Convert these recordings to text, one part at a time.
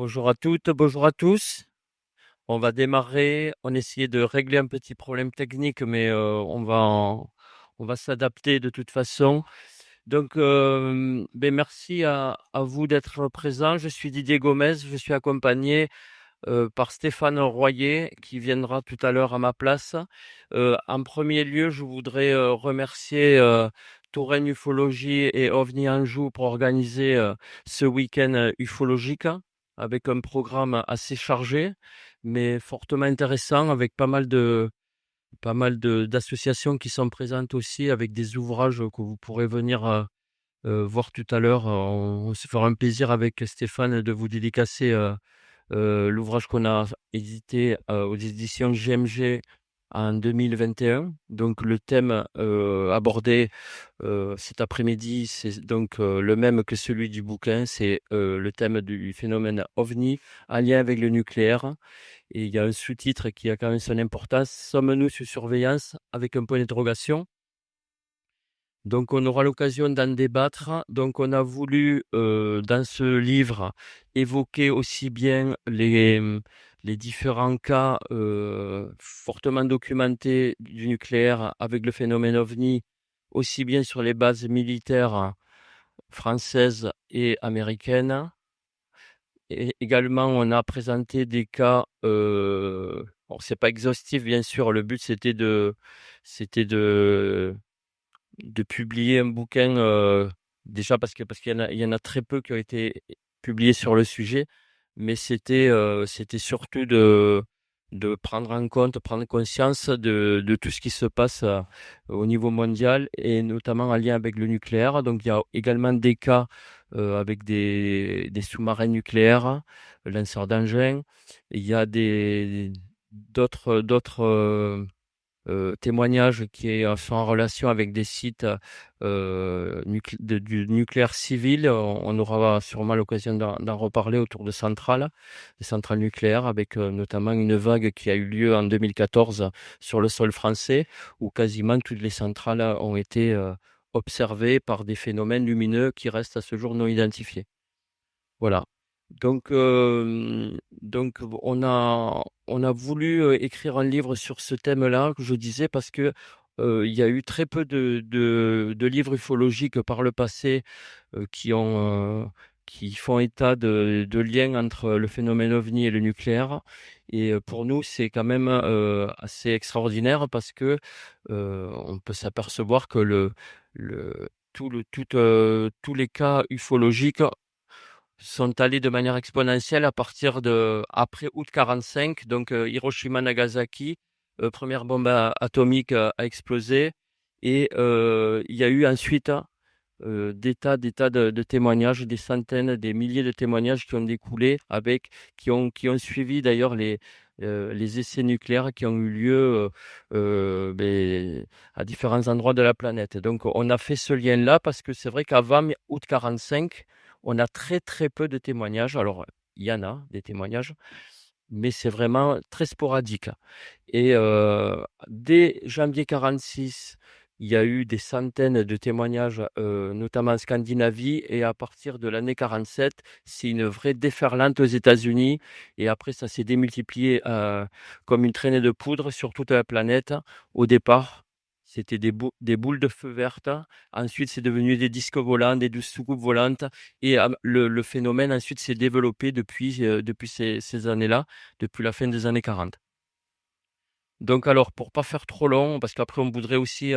Bonjour à toutes, bonjour à tous. On va démarrer. On essayait de régler un petit problème technique, mais on va s'adapter de toute façon. Donc, merci à vous d'être présents. Je suis Didier Gomez. Je suis accompagné par Stéphane Royer qui viendra tout à l'heure à ma place. En premier lieu, je voudrais remercier Touraine Ufologie et OVNI Anjou pour organiser ce week-end ufologique avec un programme assez chargé, mais fortement intéressant, avec d'associations qui sont présentes aussi, avec des ouvrages que vous pourrez venir voir tout à l'heure. On se fera un plaisir avec Stéphane de vous dédicacer l'ouvrage qu'on a édité aux éditions GMG en 2021. Donc le thème abordé cet après-midi, c'est donc le même que celui du bouquin, c'est le thème du phénomène OVNI en lien avec le nucléaire. Et il y a un sous-titre qui a quand même son importance: Sommes-nous sous surveillance, avec un point d'interrogation. Donc on aura l'occasion d'en débattre. Donc on a voulu, dans ce livre, évoquer aussi bien les différents cas, fortement documentés du nucléaire avec le phénomène OVNI, aussi bien sur les bases militaires françaises et américaines. Et également, on a présenté des cas, bon, c'est pas exhaustif bien sûr, le but c'était de publier un bouquin, déjà parce qu'il y en a très peu qui ont été publiés sur le sujet, mais c'était surtout de prendre en compte, prendre conscience de tout ce qui se passe au niveau mondial et notamment en lien avec le nucléaire. Donc il y a également des cas avec des sous-marins nucléaires, lanceurs d'engins. Il y a d'autres témoignages qui sont en relation avec des sites du nucléaire civil. On aura sûrement l'occasion d'en reparler autour de centrales, des centrales nucléaires, avec notamment une vague qui a eu lieu en 2014 sur le sol français, où quasiment toutes les centrales ont été observées par des phénomènes lumineux qui restent à ce jour non identifiés. Voilà. Donc on a voulu écrire un livre sur ce thème-là, que je disais, parce que il y a eu très peu de livres ufologiques par le passé qui font état de liens entre le phénomène OVNI et le nucléaire. Et pour nous, c'est quand même assez extraordinaire parce que on peut s'apercevoir que tous les cas ufologiques sont allés de manière exponentielle à partir de après août 45, donc Hiroshima, Nagasaki, première bombe atomique a explosé, et il y a eu ensuite des tas de témoignages, des centaines, des milliers de témoignages qui ont découlé qui ont suivi d'ailleurs les essais nucléaires qui ont eu lieu à différents endroits de la planète. Donc on a fait ce lien-là parce que c'est vrai qu'avant août 45, on a très très peu de témoignages. Alors il y en a des témoignages, mais c'est vraiment très sporadique. Et dès janvier 46, il y a eu des centaines de témoignages, notamment en Scandinavie, et à partir de l'année 47, c'est une vraie déferlante aux États-Unis, et après ça s'est démultiplié comme une traînée de poudre sur toute la planète. Au départ, c'était des boules de feu vertes. Ensuite, c'est devenu des disques volants, des soucoupes volantes, et le phénomène ensuite s'est développé depuis ces années-là, depuis la fin des années 40. Donc alors, pour pas faire trop long, parce qu'après on voudrait aussi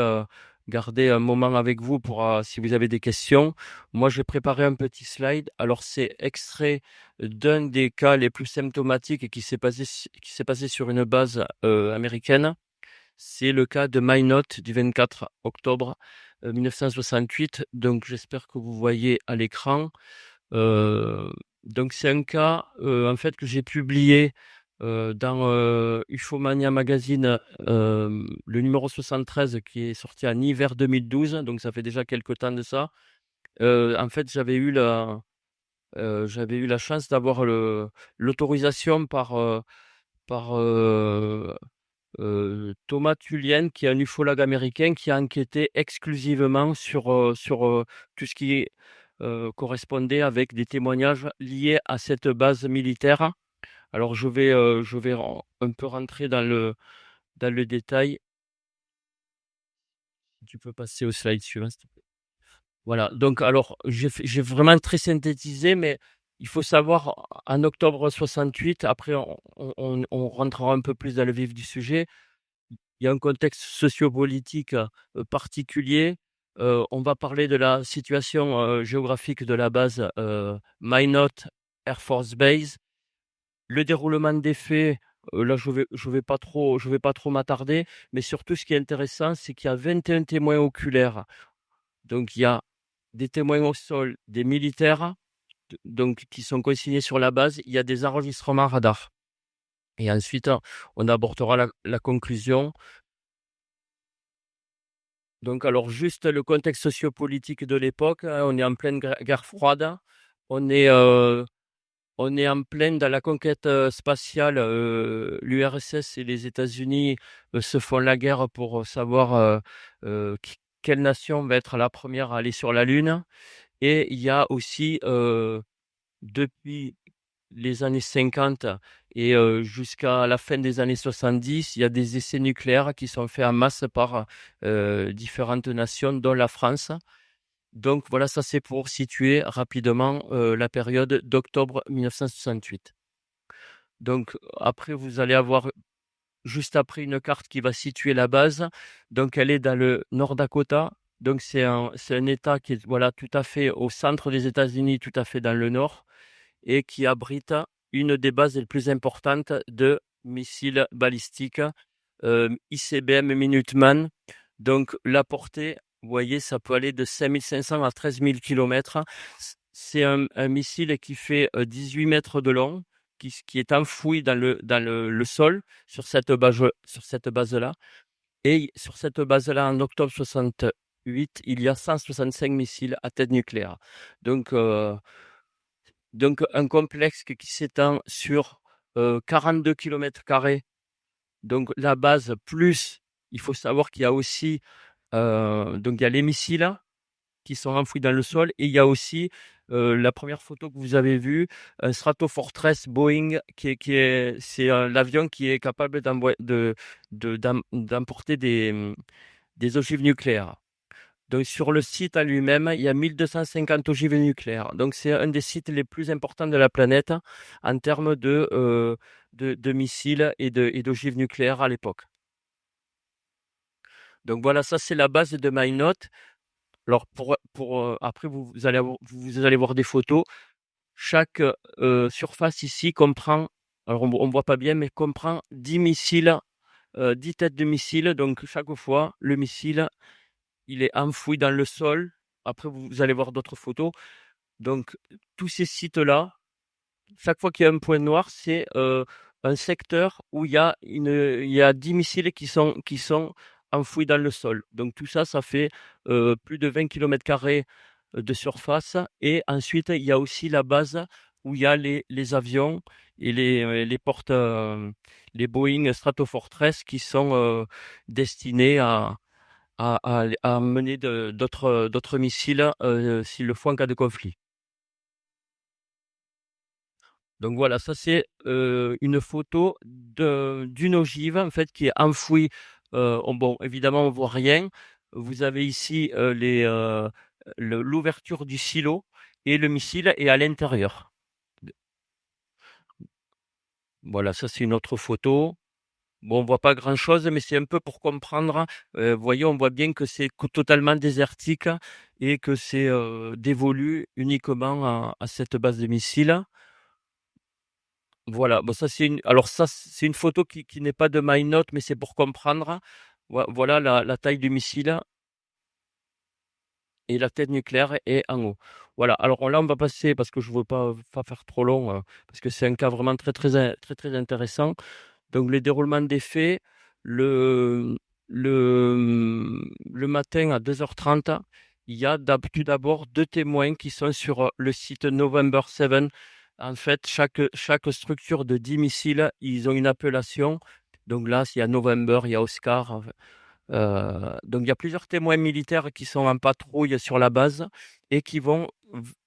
garder un moment avec vous pour si vous avez des questions. Moi, j'ai préparé un petit slide. Alors, c'est extrait d'un des cas les plus symptomatiques et qui s'est passé sur une base américaine. C'est le cas de Minot du 24 octobre 1968. Donc, j'espère que vous voyez à l'écran. Donc c'est un cas en fait que j'ai publié dans Ufomania Magazine, le numéro 73, qui est sorti en hiver 2012, donc ça fait déjà quelque temps de ça. En fait, j'avais eu la chance d'avoir l'autorisation par Thomas Tullien, qui est un ufologue américain qui a enquêté exclusivement sur tout ce qui est correspondait avec des témoignages liés à cette base militaire. Alors je vais un peu rentrer dans le détail. Tu peux passer au slide suivant, s'il te plaît. Voilà, donc alors j'ai vraiment très synthétisé, mais il faut savoir, en octobre 68, après on rentrera un peu plus dans le vif du sujet. Il y a un contexte sociopolitique, particulier. On va parler de la situation, géographique de la base, Minot Air Force Base. Le déroulement des faits, là je vais pas trop m'attarder, mais surtout ce qui est intéressant, c'est qu'il y a 21 témoins oculaires. Donc il y a des témoins au sol, des militaires, donc qui sont consignés sur la base. Il y a des enregistrements radar et ensuite, on abordera la conclusion. Donc alors juste le contexte sociopolitique de l'époque, hein, on est en pleine guerre froide. On est, heu, on est en pleine dans la conquête, spatiale. L'URSS et les États-Unis, se font la guerre pour, savoir, quelle nation va être la première à aller sur la Lune. Et il y a aussi, depuis les années 50 et jusqu'à la fin des années 70, il y a des essais nucléaires qui sont faits en masse par, différentes nations, dont la France. Donc voilà, ça c'est pour situer rapidement, la période d'octobre 1968. Donc après, vous allez avoir juste après une carte qui va situer la base. Donc elle est dans le Nord Dakota. Donc c'est un État qui est, voilà, tout à fait au centre des États-Unis, tout à fait dans le nord, et qui abrite une des bases les plus importantes de missiles balistiques, ICBM Minuteman. Donc la portée, vous voyez, ça peut aller de 5500 à 13 000 kilomètres. C'est un missile qui fait 18 mètres de long, qui est enfoui dans le sol sur cette base-là. Et sur cette base-là, en octobre 68, il y a 165 missiles à tête nucléaire. Donc, un complexe qui s'étend sur 42 km². Donc la base, plus, il faut savoir qu'il y a aussi, donc il y a les missiles qui sont enfouis dans le sol, et il y a aussi, la première photo que vous avez vue, un Stratofortress Boeing c'est, l'avion qui est capable d'emporter des ogives nucléaires. Donc sur le site en lui-même, il y a 1250 ogives nucléaires. Donc c'est un des sites les plus importants de la planète en termes de missiles et d'ogives nucléaires à l'époque. Donc voilà, ça c'est la base de Minot. Alors après vous allez voir des photos. Chaque, surface ici comprend, alors on voit pas bien, mais comprend 10 missiles, 10 têtes de missiles. Donc chaque fois, le missile, il est enfoui dans le sol. Après vous allez voir d'autres photos. Donc tous ces sites-là, chaque fois qu'il y a un point noir, c'est, un secteur où il y a 10 missiles qui sont enfouis dans le sol. Donc tout ça, ça fait, plus de 20 km² de surface. Et ensuite, il y a aussi la base où il y a les avions et les les Boeing Stratofortress qui sont, destinés à mener d'autres missiles, s'il le faut en cas de conflit. Donc voilà, ça c'est, une photo d'une ogive en fait qui est enfouie. Bon, évidemment on voit rien. Vous avez ici, l'ouverture du silo, et le missile est à l'intérieur. Voilà, ça c'est une autre photo. Bon, on voit pas grand-chose, mais c'est un peu pour comprendre. Vous voyez, on voit bien que c'est totalement désertique et que c'est, dévolu uniquement à cette base de missiles. Voilà, bon ça c'est une photo qui n'est pas de MyNote, mais c'est pour comprendre. Voilà la taille du missile, et la tête nucléaire est en haut. Voilà, alors là on va passer, parce que je veux pas faire trop long, parce que c'est un cas vraiment très intéressant. Donc le déroulement des faits, le le matin à 2h30, il y a tout d'abord 2 témoins qui sont sur, le site November 7. En fait, chaque structure de 10 missiles, ils ont une appellation. Donc là, il y a November, il y a Oscar, Donc il y a plusieurs témoins militaires qui sont en patrouille sur la base et qui vont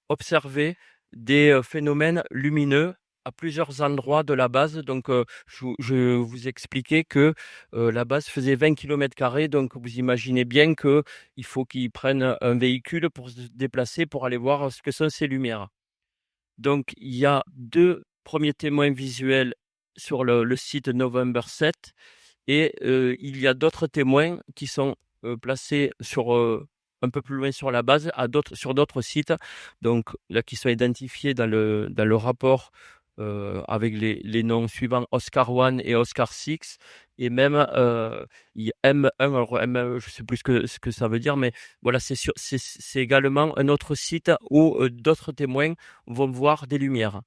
observer des phénomènes lumineux à plusieurs endroits de la base. Donc, je vous expliquais que la base faisait 20 km². Donc, vous imaginez bien qu'il faut qu'ils prennent un véhicule pour se déplacer pour aller voir ce que sont ces lumières. Donc, il y a deux premiers témoins visuels sur le site November 7 et il y a d'autres témoins qui sont placés un peu plus loin sur la base, sur d'autres sites, donc là qui sont identifiés dans le rapport avec les noms suivants Oscar 1 et Oscar 6, et même il y a M1, alors M1, je ne sais plus ce que ça veut dire, mais voilà, c'est également un autre site où d'autres témoins vont voir des lumières.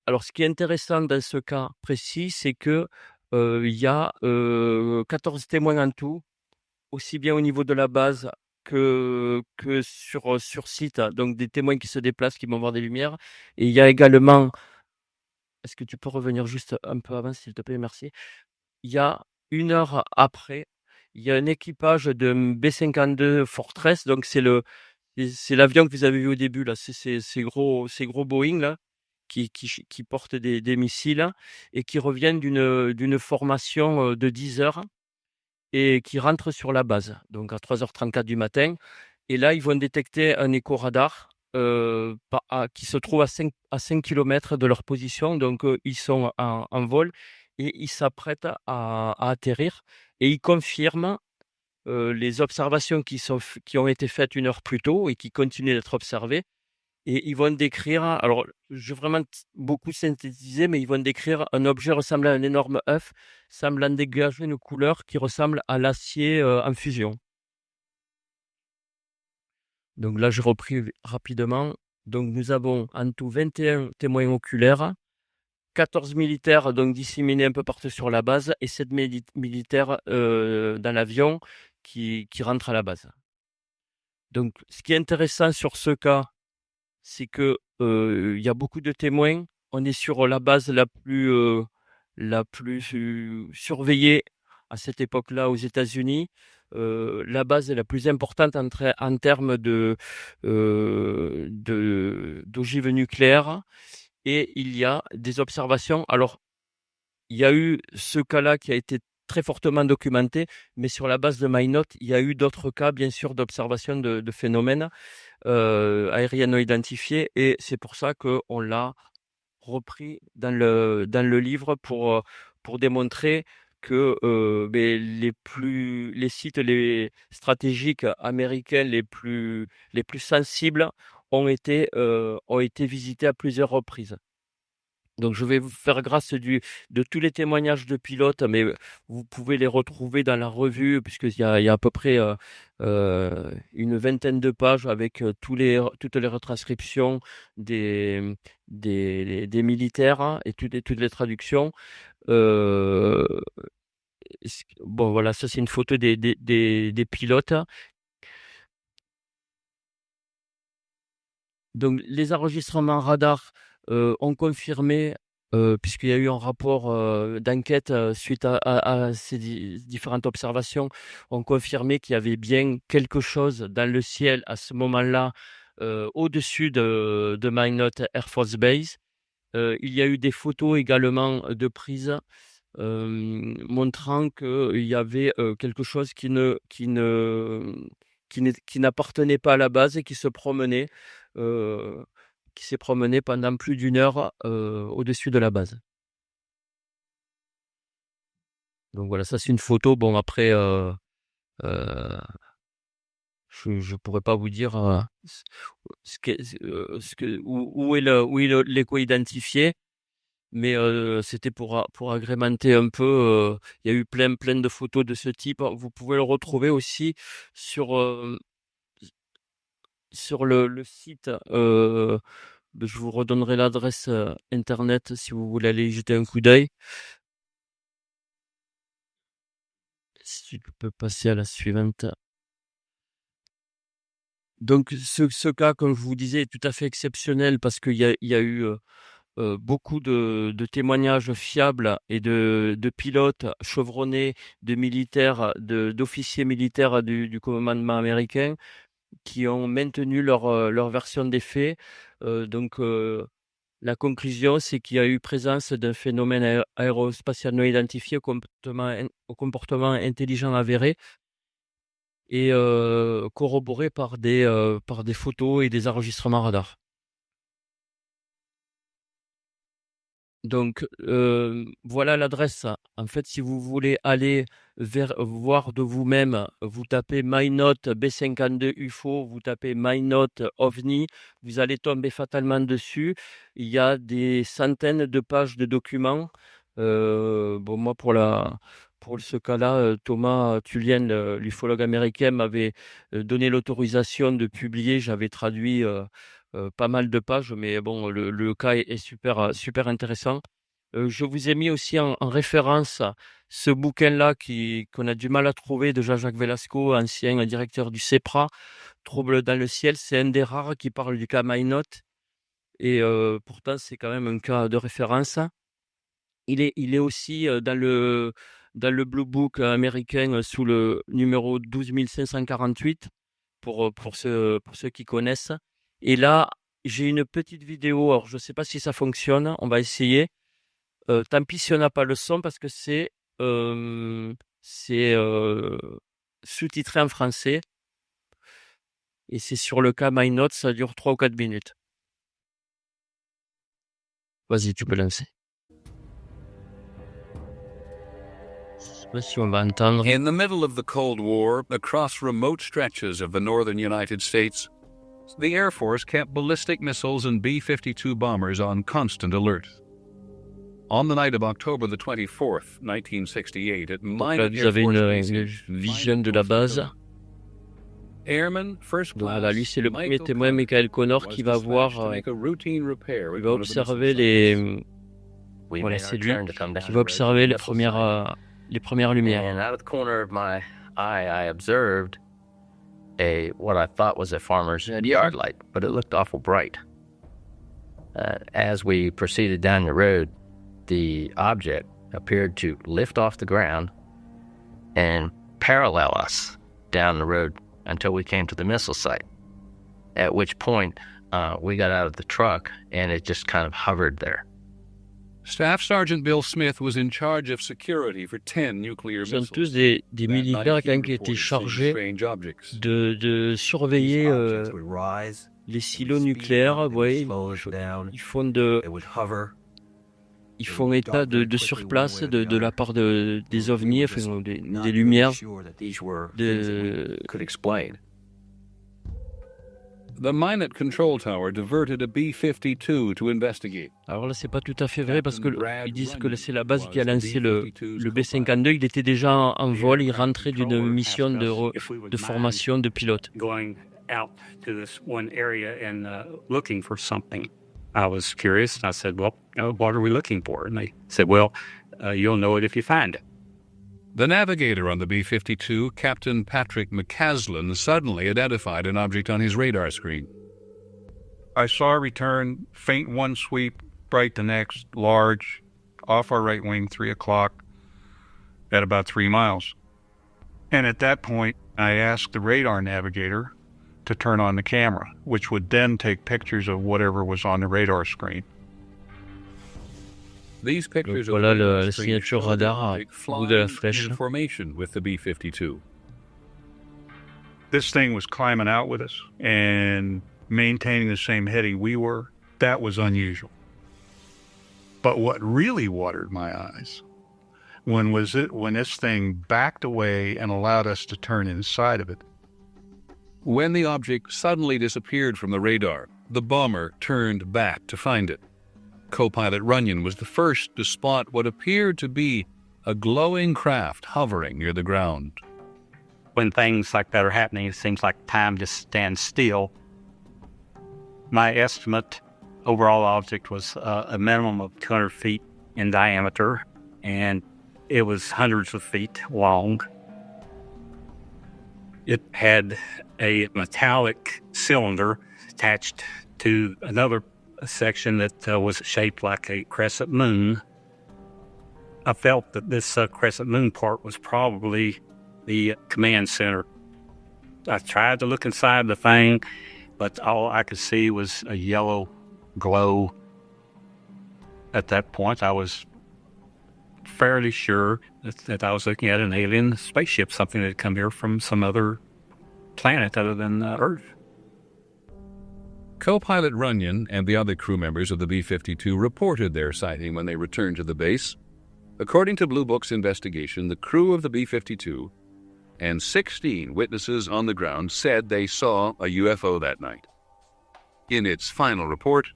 Alors, ce qui est intéressant dans ce cas précis, c'est que, il y a, 14 témoins en tout, aussi bien au niveau de la base que sur site, hein, donc des témoins qui se déplacent, qui vont voir des lumières, et il y a également, est-ce que tu peux revenir juste un peu avant, s'il te plaît? Merci. Il y a 1 heure après, il y a un équipage de B-52 Fortress, donc c'est l'avion que vous avez vu au début là, c'est ces gros Boeing là, qui portent des missiles et qui reviennent d'une formation, de 10 heures et qui rentrent sur la base, donc à 3h34 du matin, et là, ils vont détecter un écho-radar, qui se trouve à cinq kilomètres de leur position, donc ils sont en vol et ils s'apprêtent à atterrir, et ils confirment les observations qui ont été faites 1 heure plus tôt et qui continuent d'être observées, et ils vont décrire, alors je vais vraiment beaucoup synthétiser, mais ils vont décrire un objet ressemblant à un énorme œuf, semblant dégager une couleur qui ressemble à l'acier en fusion. Donc là, je repris rapidement. Donc nous avons en tout 21 témoins oculaires, 14 militaires donc disséminés un peu partout sur la base, et 7 militaires dans l'avion qui rentrent à la base. Donc ce qui est intéressant sur ce cas, c'est que, il y a beaucoup de témoins. On est sur la base la plus surveillée à cette époque-là aux États-Unis. La base est la plus importante en termes d'ogive nucléaire, et il y a des observations. Alors, il y a eu ce cas-là qui a été très fortement documenté, mais sur la base de Minot, il y a eu d'autres cas, bien sûr, d'observation de phénomènes aérien non identifié, et c'est pour ça qu'on l'a repris dans le livre pour démontrer que les sites les stratégiques américains les plus sensibles ont été visités à plusieurs reprises. Donc je vais vous faire grâce de tous les témoignages de pilotes, mais vous pouvez les retrouver dans la revue, puisqu'il y a à peu près une vingtaine de pages avec toutes les retranscriptions des, des militaires, hein, et toutes les traductions. Euh, bon, voilà, ça c'est une photo des pilotes. Donc les enregistrements radar ont confirmé, puisqu'il y a eu un rapport d'enquête suite à ces différentes observations, ont confirmé qu'il y avait bien quelque chose dans le ciel à ce moment-là, au-dessus de Minot Air Force Base. Il y a eu des photos également de prise montrant qu'il y avait quelque chose qui n'appartenait pas à la base et euh, qui s'est promené pendant plus d'1 heure au-dessus de la base. Donc voilà, ça c'est une photo. Bon, après, euh, je ne pourrais pas vous dire où est l'écho identifié, mais c'était pour agrémenter un peu. Il y a eu plein de photos de ce type. Vous pouvez le retrouver aussi sur le site. Je vous redonnerai l'adresse internet si vous voulez aller y jeter un coup d'œil. Si tu peux passer à la suivante. Donc ce cas, comme je vous disais, est tout à fait exceptionnel parce qu'il y a eu beaucoup de témoignages fiables et de pilotes chevronnés, de militaires, d'officiers militaires du commandement américain qui ont maintenu leur version des faits. Donc la conclusion, c'est qu'il y a eu présence d'un phénomène aérospatial non identifié au comportement intelligent avéré et corroboré par des photos et des enregistrements radar. Donc, voilà l'adresse. En fait, si vous voulez aller voir de vous-même, vous tapez MyNote B52 UFO, vous tapez MyNote OVNI, vous allez tomber fatalement dessus. Il y a des centaines de pages de documents. Bon, moi, pour ce cas-là, Thomas Tullien, l'ufologue américain, m'avait donné l'autorisation de publier. J'avais traduit pas mal de pages, mais bon, le cas est super, super intéressant. Je vous ai mis aussi en référence ce bouquin-là qu'on a du mal à trouver de Jean-Jacques Velasco, ancien directeur du CEPRA, Trouble dans le ciel. C'est un des rares qui parle du cas Maïnote et pourtant c'est quand même un cas de référence. Il est aussi dans le Blue Book américain sous le numéro 12548 pour ceux qui connaissent. Et là, j'ai une petite vidéo. Alors, je ne sais pas si ça fonctionne. On va essayer. Tant pis si on n'a pas le son parce que c'est sous-titré en français et c'est sur le cas MyNote. Ça dure 3 ou 4 minutes. Vas-y, tu peux lancer. Je sais pas si on va entendre. In the middle of the Cold War, across remote stretches of the northern United States, the Air Force kept ballistic missiles and B-52 bombers on constant alert. On the night of October the 24th, 1968, at Donc là, Minot vous Air avez Force une Base, vision de la base. Airman First Class Voilà, lui, c'est le premier Michael témoin, Connor Michael Connor, was qui va dispatched voir, to make a routine repair il at va one of the observer missile sites. voilà, c'est lui qui va observer les premières lumières. And out of the corner of my eye, I observed what I thought was a farmer's yard light, but it looked awful bright. As we proceeded down the road, the object appeared to lift off the ground and parallel us down the road until we came to the missile site, at which point we got out of the truck and it just kind of hovered there. Staff Sergeant Bill Smith was in charge of security for 10 nuclear Ce sont missiles. tous des That militaires night, quand he même qui étaient reported seeing chargés strange objects. de surveiller These objects would rise, les they silos would speed nucléaires. up, they would Ouais, slow down, ils font they would hover. ils font état de surplace de la part des ovnis, enfin, des lumières, Could explain. The Minot Control Tower diverted a B-52 to investigate. Alors là, c'est pas tout à fait vrai parce que ils disent que c'est la base qui a lancé le B-52. Il était déjà en vol, il rentrait d'une mission de formation de pilote. Going out to this one area and looking for something. I was curious. I said, well, what are we looking for? And they said, well, you'll know it if you find it. The navigator on the B-52, Captain Patrick McCaslin, suddenly identified an object on his radar screen. I saw a return, faint one sweep, bright the next, large, off our right wing, 3 o'clock, at about 3 miles. And at that point, I asked the radar navigator to turn on the camera, which would then take pictures of whatever was on the radar screen. These pictures Donc of voilà the radar la screen signature show the radar object au bout de la flying flèche. in formation with the B-52. This thing was climbing out with us and maintaining the same heading we were. That was unusual. But what really watered my eyes when this thing backed away and allowed us to turn inside of it. When the object suddenly disappeared from the radar, the bomber turned back to find it. Co-pilot Runyon was the first to spot what appeared to be a glowing craft hovering near the ground. When things like that are happening, it seems like time just stands still. My estimate, overall object was a minimum of 200 feet in diameter, and it was hundreds of feet long. It had a metallic cylinder attached to another a section that was shaped like a crescent moon. I felt that this crescent moon part was probably the command center. I tried to look inside the thing, but all I could see was a yellow glow. At that point, I was fairly sure that I was looking at an alien spaceship, something that had come here from some other planet other than Earth. Co-pilot Runyon and the other crew members of the B-52 reported their sighting when they returned to the base. According to Blue Book's investigation, the crew of the B-52 and 16 witnesses on the ground said they saw a UFO that night. In its final report,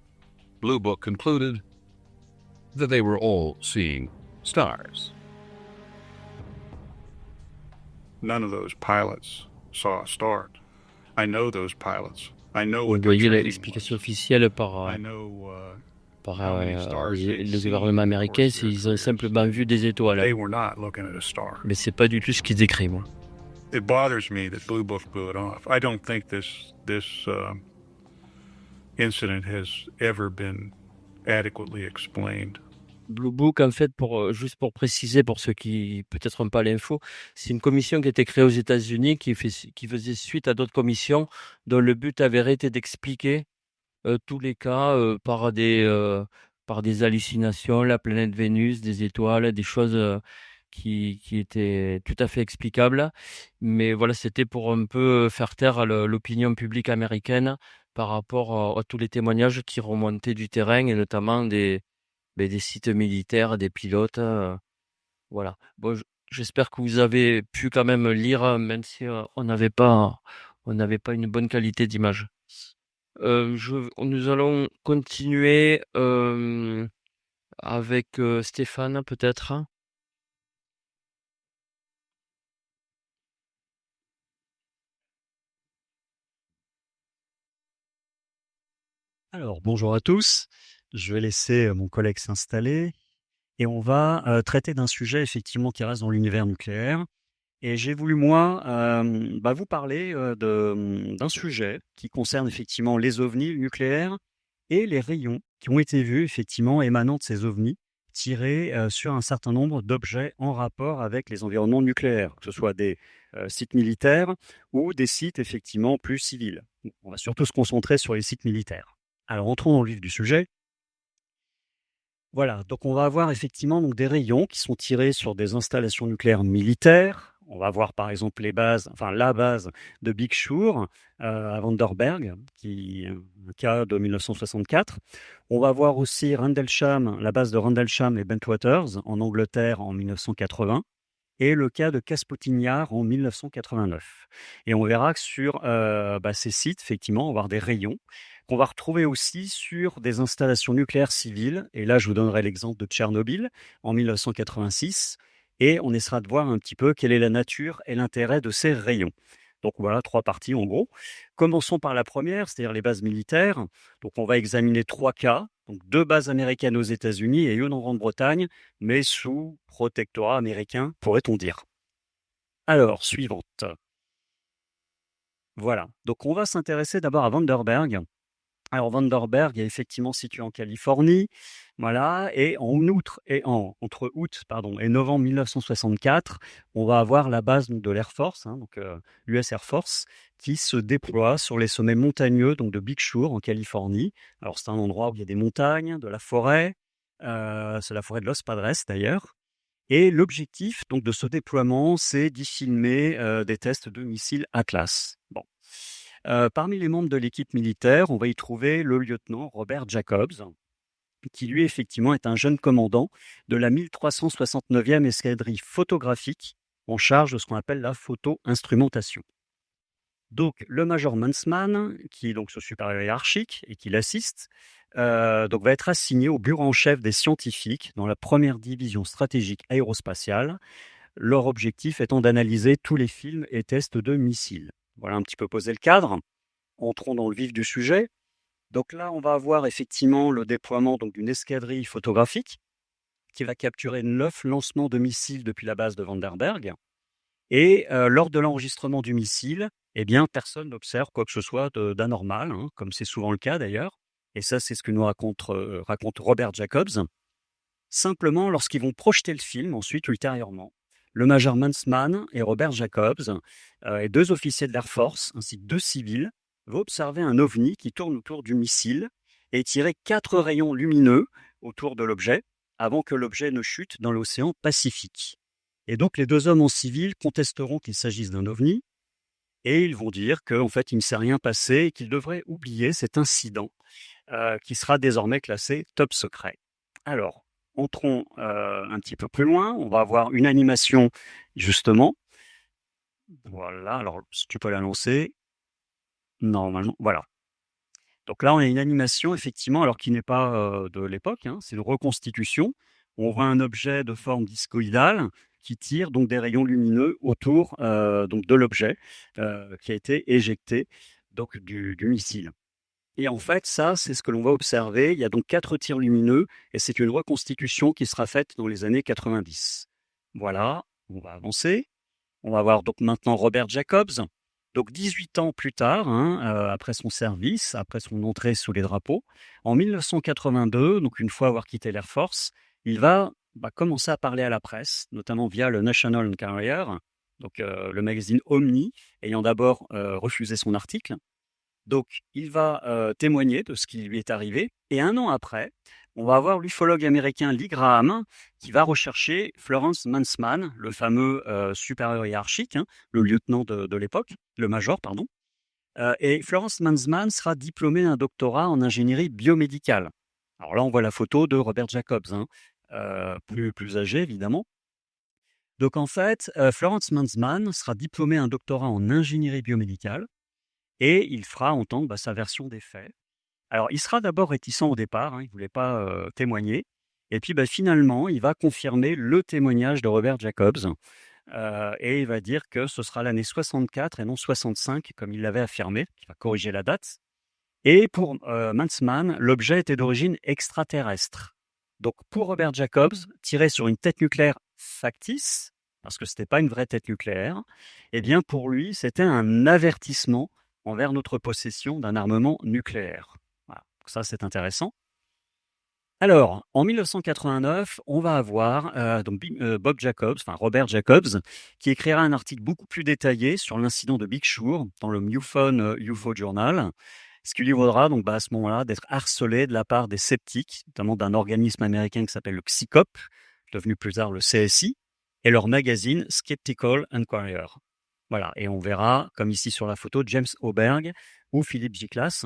Blue Book concluded that they were all seeing stars. None of those pilots saw stars. I know those pilots. I know Vous what their voyez training l'explication was. officielle par, I know par how many stars they'd le seen gouvernement in the américain, course c'est of their ils ont careers. simplement vu des étoiles. They were not looking at a star. Mais c'est pas du tout ce qu'ils décrivent, moi. It bothers me that Blue Book blew it off. I don't think this incident has ever been adequately explained. Blue Book, en fait, juste pour préciser, pour ceux qui peut-être n'ont pas l'info, c'est une commission qui a été créée aux États-Unis qui faisait suite à d'autres commissions dont le but avéré était d'expliquer tous les cas par des hallucinations, la planète Vénus, des étoiles, des choses qui étaient tout à fait explicables. Mais voilà, c'était pour un peu faire taire l'opinion publique américaine par rapport à tous les témoignages qui remontaient du terrain et notamment des sites militaires, des pilotes. Voilà. Bon, j'espère que vous avez pu quand même lire, même si on n'avait pas une bonne qualité d'image. Nous allons continuer avec Stéphane, peut-être. Alors, bonjour à tous. Je vais laisser mon collègue s'installer et on va traiter d'un sujet effectivement qui reste dans l'univers nucléaire. Et j'ai voulu, moi, vous parler d'un sujet qui concerne effectivement les ovnis nucléaires et les rayons qui ont été vus effectivement émanant de ces ovnis tirés sur un certain nombre d'objets en rapport avec les environnements nucléaires, que ce soit des sites militaires ou des sites effectivement plus civils. On va surtout se concentrer sur les sites militaires. Alors, entrons dans le vif du sujet. Voilà, donc on va avoir effectivement donc, des rayons qui sont tirés sur des installations nucléaires militaires. On va voir par exemple la base de Big Sur à Vandenberg, qui est un cas de 1964. On va voir aussi Rendlesham, la base de Rendlesham et Bentwaters en Angleterre en 1980. Et le cas de Caspotignard en 1989. Et on verra que sur ces sites, effectivement, on va avoir des rayons qu'on va retrouver aussi sur des installations nucléaires civiles. Et là, je vous donnerai l'exemple de Tchernobyl en 1986. Et on essaiera de voir un petit peu quelle est la nature et l'intérêt de ces rayons. Donc voilà, 3 parties en gros. Commençons par la première, c'est-à-dire les bases militaires. Donc on va examiner 3 cas. Donc 2 bases américaines aux États-Unis et une en Grande-Bretagne, mais sous protectorat américain, pourrait-on dire. Alors, suivante. Voilà, donc on va s'intéresser d'abord à Vandenberg. Alors Vandenberg est effectivement situé en Californie, voilà, et entre août et novembre 1964, on va avoir la base de l'Air Force, donc l'US Air Force, qui se déploie sur les sommets montagneux donc de Big Sur en Californie. Alors c'est un endroit où il y a des montagnes, de la forêt, c'est la forêt de Los Padres d'ailleurs. Et l'objectif donc de ce déploiement, c'est d'y filmer des tests de missiles Atlas. Bon. Parmi les membres de l'équipe militaire, on va y trouver le lieutenant Robert Jacobs, qui lui effectivement est un jeune commandant de la 1369e escadrille photographique en charge de ce qu'on appelle la photo-instrumentation. Donc le major Mansman, qui est donc ce supérieur hiérarchique et qui l'assiste, va être assigné au bureau en chef des scientifiques dans la première division stratégique aérospatiale, leur objectif étant d'analyser tous les films et tests de missiles. Voilà un petit peu posé le cadre. Entrons dans le vif du sujet. Donc là, on va avoir effectivement le déploiement d'une escadrille photographique qui va capturer 9 lancements de missiles depuis la base de Vandenberg. Et lors de l'enregistrement du missile, personne n'observe quoi que ce soit d'anormal, comme c'est souvent le cas d'ailleurs. et ça c'est ce que nous raconte Robert Jacobs. Simplement, lorsqu'ils vont projeter le film ensuite, ultérieurement, le major Mansman et Robert Jacobs et 2 officiers de l'Air Force ainsi que 2 civils vont observer un ovni qui tourne autour du missile et tirer 4 rayons lumineux autour de l'objet avant que l'objet ne chute dans l'océan Pacifique. Et donc les 2 hommes en civil contesteront qu'il s'agisse d'un ovni et ils vont dire qu'en fait il ne s'est rien passé et qu'ils devraient oublier cet incident qui sera désormais classé top secret. Alors, entrons un petit peu plus loin, on va avoir une animation justement. Voilà, alors si tu peux l'annoncer. Normalement, voilà. Donc là, on a une animation effectivement, alors qui n'est pas de l'époque, hein, c'est une reconstitution. On voit un objet de forme discoïdale qui tire donc des rayons lumineux autour donc de l'objet qui a été éjecté donc du missile. Et en fait, ça, c'est ce que l'on va observer. Il y a donc 4 tirs lumineux et c'est une reconstitution qui sera faite dans les années 90. Voilà, on va avancer. On va voir donc maintenant Robert Jacobs. Donc 18 ans plus tard, après son service, après son entrée sous les drapeaux, en 1982, donc une fois avoir quitté l'Air Force, il va commencer à parler à la presse, notamment via le National Enquirer, donc le magazine Omni, ayant d'abord refusé son article. Donc, il va témoigner de ce qui lui est arrivé. Et 1 an après, on va avoir l'ufologue américain Lee Graham qui va rechercher Florence Mansman, le fameux supérieur hiérarchique, le lieutenant de l'époque, le major, pardon. Et Florence Mansman sera diplômée d'un doctorat en ingénierie biomédicale. Alors là, on voit la photo de Robert Jacobs, plus âgé évidemment. Donc en fait, Florence Mansman sera diplômée d'un doctorat en ingénierie biomédicale. Et il fera entendre sa version des faits. Alors, il sera d'abord réticent au départ, il ne voulait pas témoigner. Et puis, finalement, il va confirmer le témoignage de Robert Jacobs. Et il va dire que ce sera l'année 64 et non 65, comme il l'avait affirmé. Il va corriger la date. Et pour Mansman, l'objet était d'origine extraterrestre. Donc, pour Robert Jacobs, tiré sur une tête nucléaire factice, parce que ce n'était pas une vraie tête nucléaire, eh bien, pour lui, c'était un avertissement envers notre possession d'un armement nucléaire. Voilà. Donc ça, c'est intéressant. Alors, en 1989, on va avoir Bob Jacobs, Robert Jacobs, qui écrira un article beaucoup plus détaillé sur l'incident de Big Sur dans le MUFON UFO Journal, ce qui lui vaudra donc à ce moment-là d'être harcelé de la part des sceptiques, notamment d'un organisme américain qui s'appelle le XICOP, devenu plus tard le CSI, et leur magazine Skeptical Inquirer. Voilà, et on verra, comme ici sur la photo, James Oberg ou Philippe Giclas.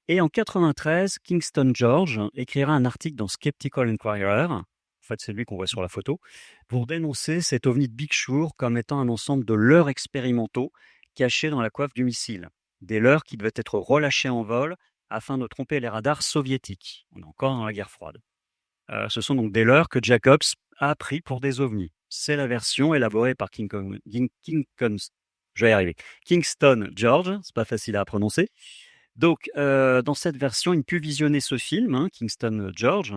Et en 93, Kingston George écrira un article dans Skeptical Inquirer, en fait c'est lui qu'on voit sur la photo, pour dénoncer cet ovni de Big Sur comme étant un ensemble de leurres expérimentaux cachés dans la coiffe du missile. Des leurres qui devaient être relâchés en vol afin de tromper les radars soviétiques. On est encore dans la guerre froide. Ce sont donc des leurres que Jacobs a pris pour des ovnis. C'est la version élaborée par Kingston George, c'est pas facile à prononcer. Donc, dans cette version, il ne put visionner ce film, Kingston George,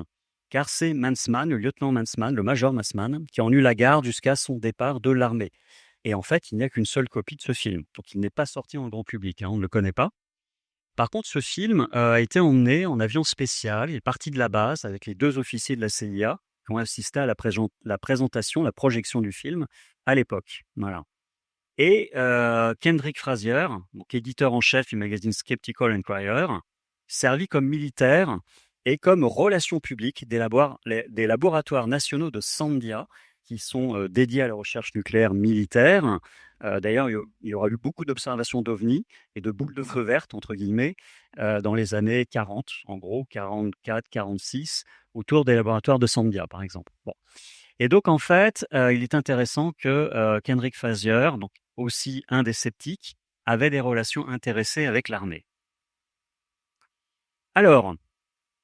car c'est Mansman, le lieutenant Mansman, le major Mansman, qui en eut la garde jusqu'à son départ de l'armée. Et en fait, il n'y a qu'une seule copie de ce film, donc il n'est pas sorti en grand public, on ne le connaît pas. Par contre, ce film a été emmené en avion spécial, il est parti de la base avec les 2 officiers de la CIA, qui ont assisté à la présentation, la projection du film à l'époque. Voilà. Et Kendrick Frazier, donc éditeur en chef du magazine Skeptical Inquirer, servi comme militaire et comme relations publiques des laboratoires nationaux de Sandia, qui sont dédiés à la recherche nucléaire militaire. D'ailleurs, il y aura eu beaucoup d'observations d'ovnis et de boules de feu vertes, entre guillemets, dans les années 40, en gros, 44, 46, autour des laboratoires de Sandia, par exemple. Bon. Et donc, en fait, il est intéressant que Kendrick Frazier, donc aussi un des sceptiques, avait des relations intéressées avec l'armée. Alors,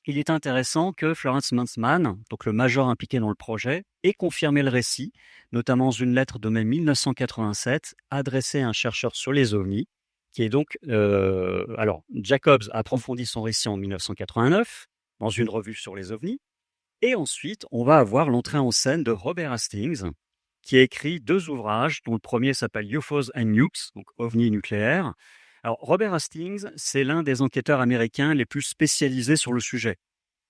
il est intéressant que Florence Mansman, donc le major impliqué dans le projet, ait confirmé le récit, notamment dans une lettre de mai 1987 adressée à un chercheur sur les ovnis, qui est donc... alors, Jacobs a approfondi son récit en 1989 dans une revue sur les ovnis, et ensuite, on va avoir l'entrée en scène de Robert Hastings, qui a écrit 2 ouvrages, dont le premier s'appelle UFOs and Nukes, donc ovnis nucléaires, Alors, Robert Hastings, c'est l'un des enquêteurs américains les plus spécialisés sur le sujet.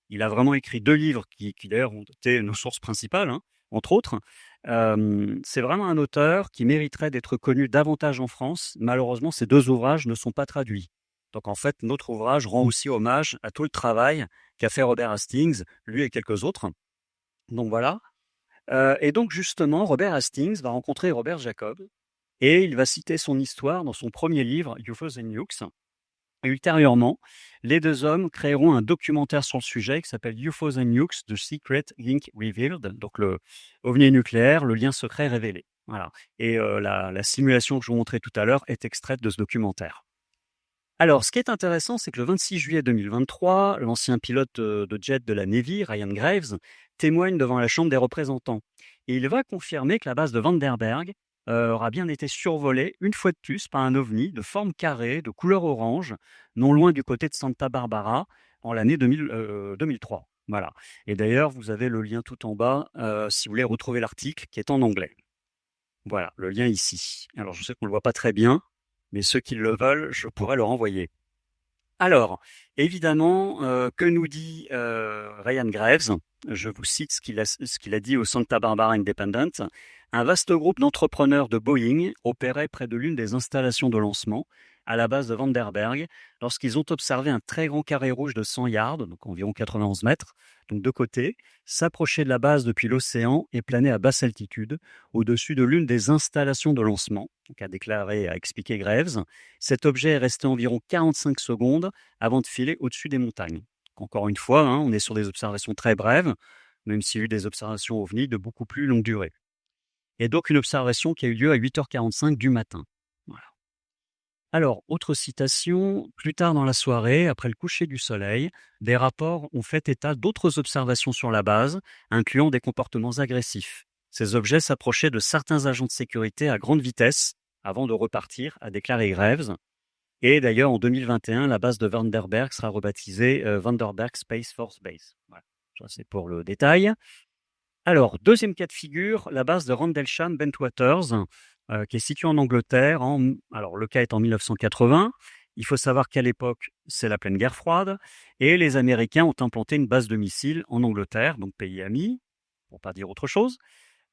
Il a vraiment écrit 2 livres qui d'ailleurs ont été nos sources principales, hein, entre autres. C'est vraiment un auteur qui mériterait d'être connu davantage en France. Malheureusement, ces 2 ouvrages ne sont pas traduits. Donc en fait, notre ouvrage rend aussi hommage à tout le travail qu'a fait Robert Hastings, lui et quelques autres. Donc voilà. Et donc justement, Robert Hastings va rencontrer Robert Jacob et il va citer son histoire dans son premier livre, UFOs and Nukes. Et ultérieurement, les 2 hommes créeront un documentaire sur le sujet qui s'appelle UFOs and Nukes, The Secret Link Revealed, donc le ovni nucléaire, le lien secret révélé. Voilà. Et la simulation que je vous montrais tout à l'heure est extraite de ce documentaire. Alors, ce qui est intéressant, c'est que le 26 juillet 2023, l'ancien pilote de jet de la Navy, Ryan Graves, témoigne devant la Chambre des représentants. Et il va confirmer que la base de Vandenberg aura bien été survolée une fois de plus par un ovni de forme carrée, de couleur orange, non loin du côté de Santa Barbara, en l'année 2003. Voilà. Et d'ailleurs, vous avez le lien tout en bas, si vous voulez retrouver l'article, qui est en anglais. Voilà, le lien ici. Alors, je sais qu'on ne le voit pas très bien, mais ceux qui le veulent, je pourrais leur envoyer. Alors, évidemment, que nous dit Ryan Graves? Je vous cite ce qu'il a dit au Santa Barbara Independent. Un vaste groupe d'entrepreneurs de Boeing opérait près de l'une des installations de lancement à la base de Vandenberg lorsqu'ils ont observé un très grand carré rouge de 100 yards, donc environ 91 mètres, donc de côté, s'approcher de la base depuis l'océan et planer à basse altitude au-dessus de l'une des installations de lancement, donc a expliqué Graves. Cet objet est resté environ 45 secondes avant de filer au-dessus des montagnes. Donc, encore une fois, hein, on est sur des observations très brèves, même s'il y a eu des observations OVNI de beaucoup plus longue durée. Et donc une observation qui a eu lieu à 8h45 du matin. Voilà. Alors, autre citation, plus tard dans la soirée, après le coucher du soleil, des rapports ont fait état d'autres observations sur la base, incluant des comportements agressifs. Ces objets s'approchaient de certains agents de sécurité à grande vitesse avant de repartir, a déclaré Graves. Et d'ailleurs, en 2021, la base de Vandenberg sera rebaptisée Vandenberg Space Force Base. Voilà. Ça, c'est pour le détail. Alors, deuxième cas de figure, la base de Rendlesham Bentwaters, qui est située en Angleterre. Alors, le cas est en 1980. Il faut savoir qu'à l'époque, c'est la pleine guerre froide. Et les Américains ont implanté une base de missiles en Angleterre, donc pays ami, pour pas dire autre chose.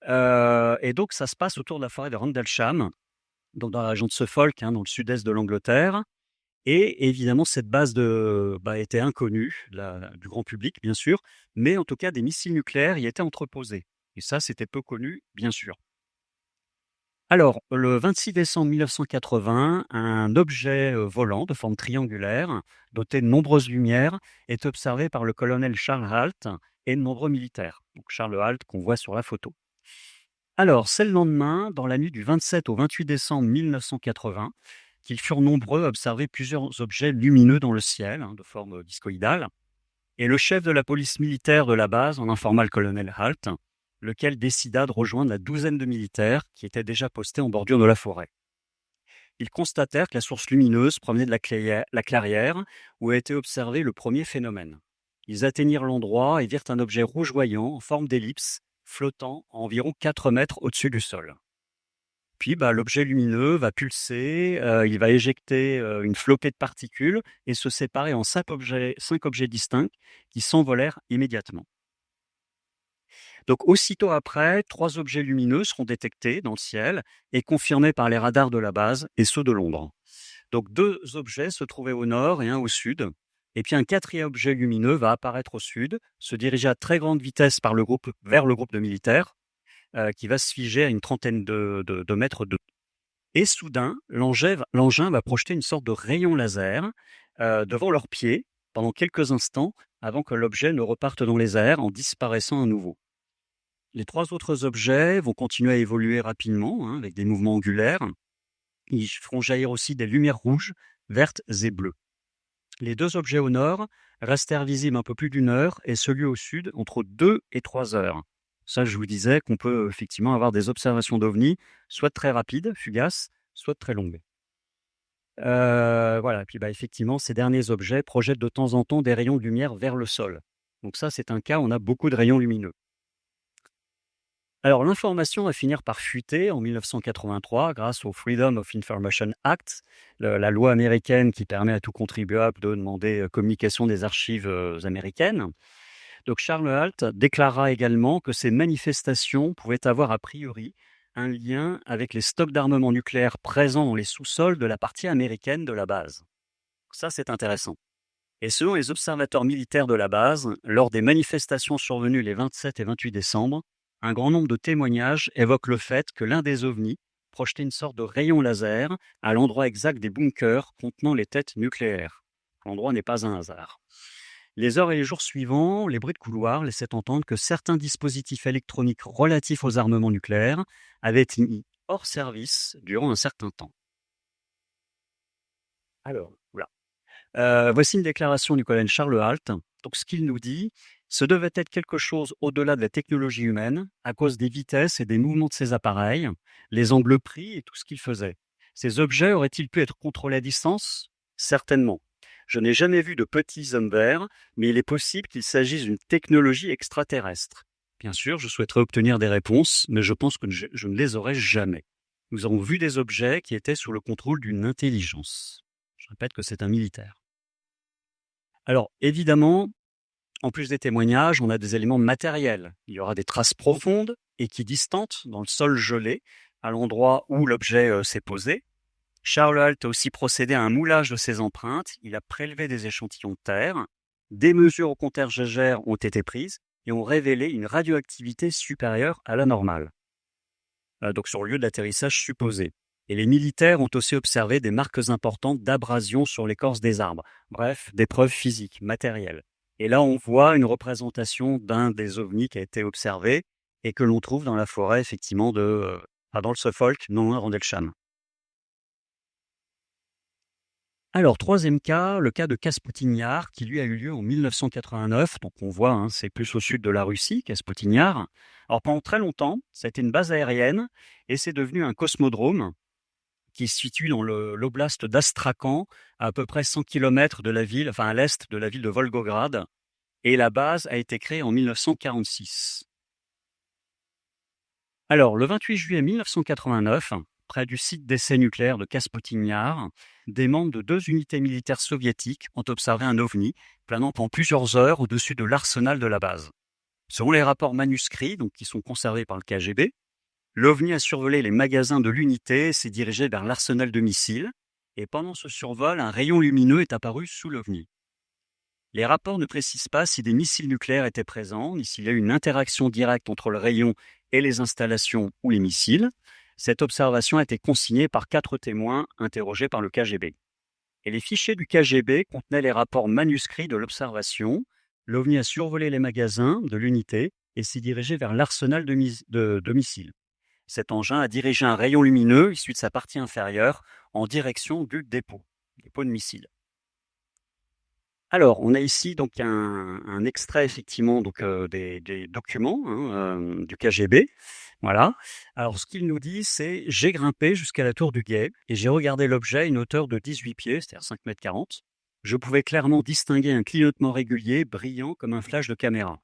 Et donc, ça se passe autour de la forêt de Rendlesham, donc dans la région de Suffolk, hein, dans le sud-est de l'Angleterre. Et évidemment, cette base était inconnue du grand public, bien sûr, mais en tout cas, des missiles nucléaires y étaient entreposés. Et ça, c'était peu connu, bien sûr. Alors, le 26 décembre 1980, un objet volant de forme triangulaire, doté de nombreuses lumières, est observé par le colonel Charles Halt et de nombreux militaires. Donc Charles Halt qu'on voit sur la photo. Alors, c'est le lendemain, dans la nuit du 27 au 28 décembre 1980, qu'ils furent nombreux à observer plusieurs objets lumineux dans le ciel, de forme discoïdale. Et le chef de la police militaire de la base en informa le colonel Halt, lequel décida de rejoindre la douzaine de militaires qui étaient déjà postés en bordure de la forêt. Ils constatèrent que la source lumineuse provenait de la clairière où a été observé le premier phénomène. Ils atteignirent l'endroit et virent un objet rougeoyant en forme d'ellipse, flottant à environ 4 mètres au-dessus du sol. Puis l'objet lumineux va pulser, il va éjecter une flopée de particules et se séparer en 5 objets distincts qui s'envolèrent immédiatement. Donc aussitôt après, 3 objets lumineux seront détectés dans le ciel et confirmés par les radars de la base et ceux de Londres. Donc 2 objets se trouvaient au nord et un au sud. Et puis un 4e objet lumineux va apparaître au sud, se diriger à très grande vitesse vers le groupe de militaires, qui va se figer à une trentaine de mètres de. Et soudain, l'engin va projeter une sorte de rayon laser devant leurs pieds pendant quelques instants avant que l'objet ne reparte dans les airs en disparaissant à nouveau. Les 3 autres objets vont continuer à évoluer rapidement, avec des mouvements angulaires. Ils feront jaillir aussi des lumières rouges, vertes et bleues. Les 2 objets au nord restèrent visibles un peu plus d'1 heure et celui au sud entre 2 et 3 heures. Ça, je vous disais qu'on peut effectivement avoir des observations d'OVNI, soit très rapides, fugaces, soit très longues. Voilà, et puis effectivement, ces derniers objets projettent de temps en temps des rayons de lumière vers le sol. Donc ça, c'est un cas où on a beaucoup de rayons lumineux. Alors, l'information va finir par fuiter en 1983 grâce au Freedom of Information Act, la loi américaine qui permet à tout contribuable de demander communication des archives américaines. Donc, Charles Halt déclara également que ces manifestations pouvaient avoir a priori un lien avec les stocks d'armement nucléaire présents dans les sous-sols de la partie américaine de la base. Ça, c'est intéressant. Et selon les observateurs militaires de la base, lors des manifestations survenues les 27 et 28 décembre, un grand nombre de témoignages évoquent le fait que l'un des ovnis projetait une sorte de rayon laser à l'endroit exact des bunkers contenant les têtes nucléaires. L'endroit n'est pas un hasard. Les heures et les jours suivants, les bruits de couloir laissaient entendre que certains dispositifs électroniques relatifs aux armements nucléaires avaient été mis hors service durant un certain temps. Alors, voilà. Voici une déclaration du colonel Charles Halt. Donc, ce qu'il nous dit, ce devait être quelque chose au-delà de la technologie humaine, à cause des vitesses et des mouvements de ces appareils, les angles pris et tout ce qu'ils faisaient. Ces objets auraient-ils pu être contrôlés à distance? Certainement. Je n'ai jamais vu de petits hommes verts, mais il est possible qu'il s'agisse d'une technologie extraterrestre. Bien sûr, je souhaiterais obtenir des réponses, mais je pense que je ne les aurai jamais. Nous avons vu des objets qui étaient sous le contrôle d'une intelligence. Je répète que c'est un militaire. Alors, évidemment, en plus des témoignages, on a des éléments matériels. Il y aura des traces profondes, équidistantes, dans le sol gelé, à l'endroit où l'objet s'est posé. Charles Halt a aussi procédé à un moulage de ces empreintes. Il a prélevé des échantillons de terre. Des mesures au compteur Geiger ont été prises et ont révélé une radioactivité supérieure à la normale. Donc sur le lieu d'atterrissage supposé. Et les militaires ont aussi observé des marques importantes d'abrasion sur l'écorce des arbres. Bref, des preuves physiques, matérielles. Et là, on voit une représentation d'un des ovnis qui a été observé et que l'on trouve dans la forêt, effectivement, dans le Suffolk, non loin de Rendlesham. Alors, troisième cas, le cas de Kaspotin-Yar, qui lui a eu lieu en 1989. Donc, on voit, c'est plus au sud de la Russie, Kaspotin-Yar. Alors, pendant très longtemps, ça a été une base aérienne et c'est devenu un cosmodrome qui se situe dans l'oblast d'Astrakhan, à peu près 100 km de la ville, enfin à l'est de la ville de Volgograd. Et la base a été créée en 1946. Alors, le 28 juillet 1989, près du site d'essai nucléaire de Kaspotin-Yar, des membres de 2 unités militaires soviétiques ont observé un ovni planant pendant plusieurs heures au-dessus de l'arsenal de la base. Selon les rapports manuscrits, donc qui sont conservés par le KGB, l'ovni a survolé les magasins de l'unité et s'est dirigé vers l'arsenal de missiles, et pendant ce survol, un rayon lumineux est apparu sous l'ovni. Les rapports ne précisent pas si des missiles nucléaires étaient présents, ni s'il y a eu une interaction directe entre le rayon et les installations ou les missiles. Cette observation a été consignée par 4 témoins interrogés par le KGB. Et les fichiers du KGB contenaient les rapports manuscrits de l'observation. L'OVNI a survolé les magasins de l'unité et s'est dirigé vers l'arsenal de missiles. Cet engin a dirigé un rayon lumineux issu de sa partie inférieure en direction du dépôt de missiles. Alors, on a ici donc un extrait effectivement des documents du KGB. Voilà. Alors, ce qu'il nous dit, c'est « J'ai grimpé jusqu'à la tour du guet et j'ai regardé l'objet à une hauteur de 18 pieds, c'est-à-dire 5,40 m. Je pouvais clairement distinguer un clignotement régulier, brillant comme un flash de caméra.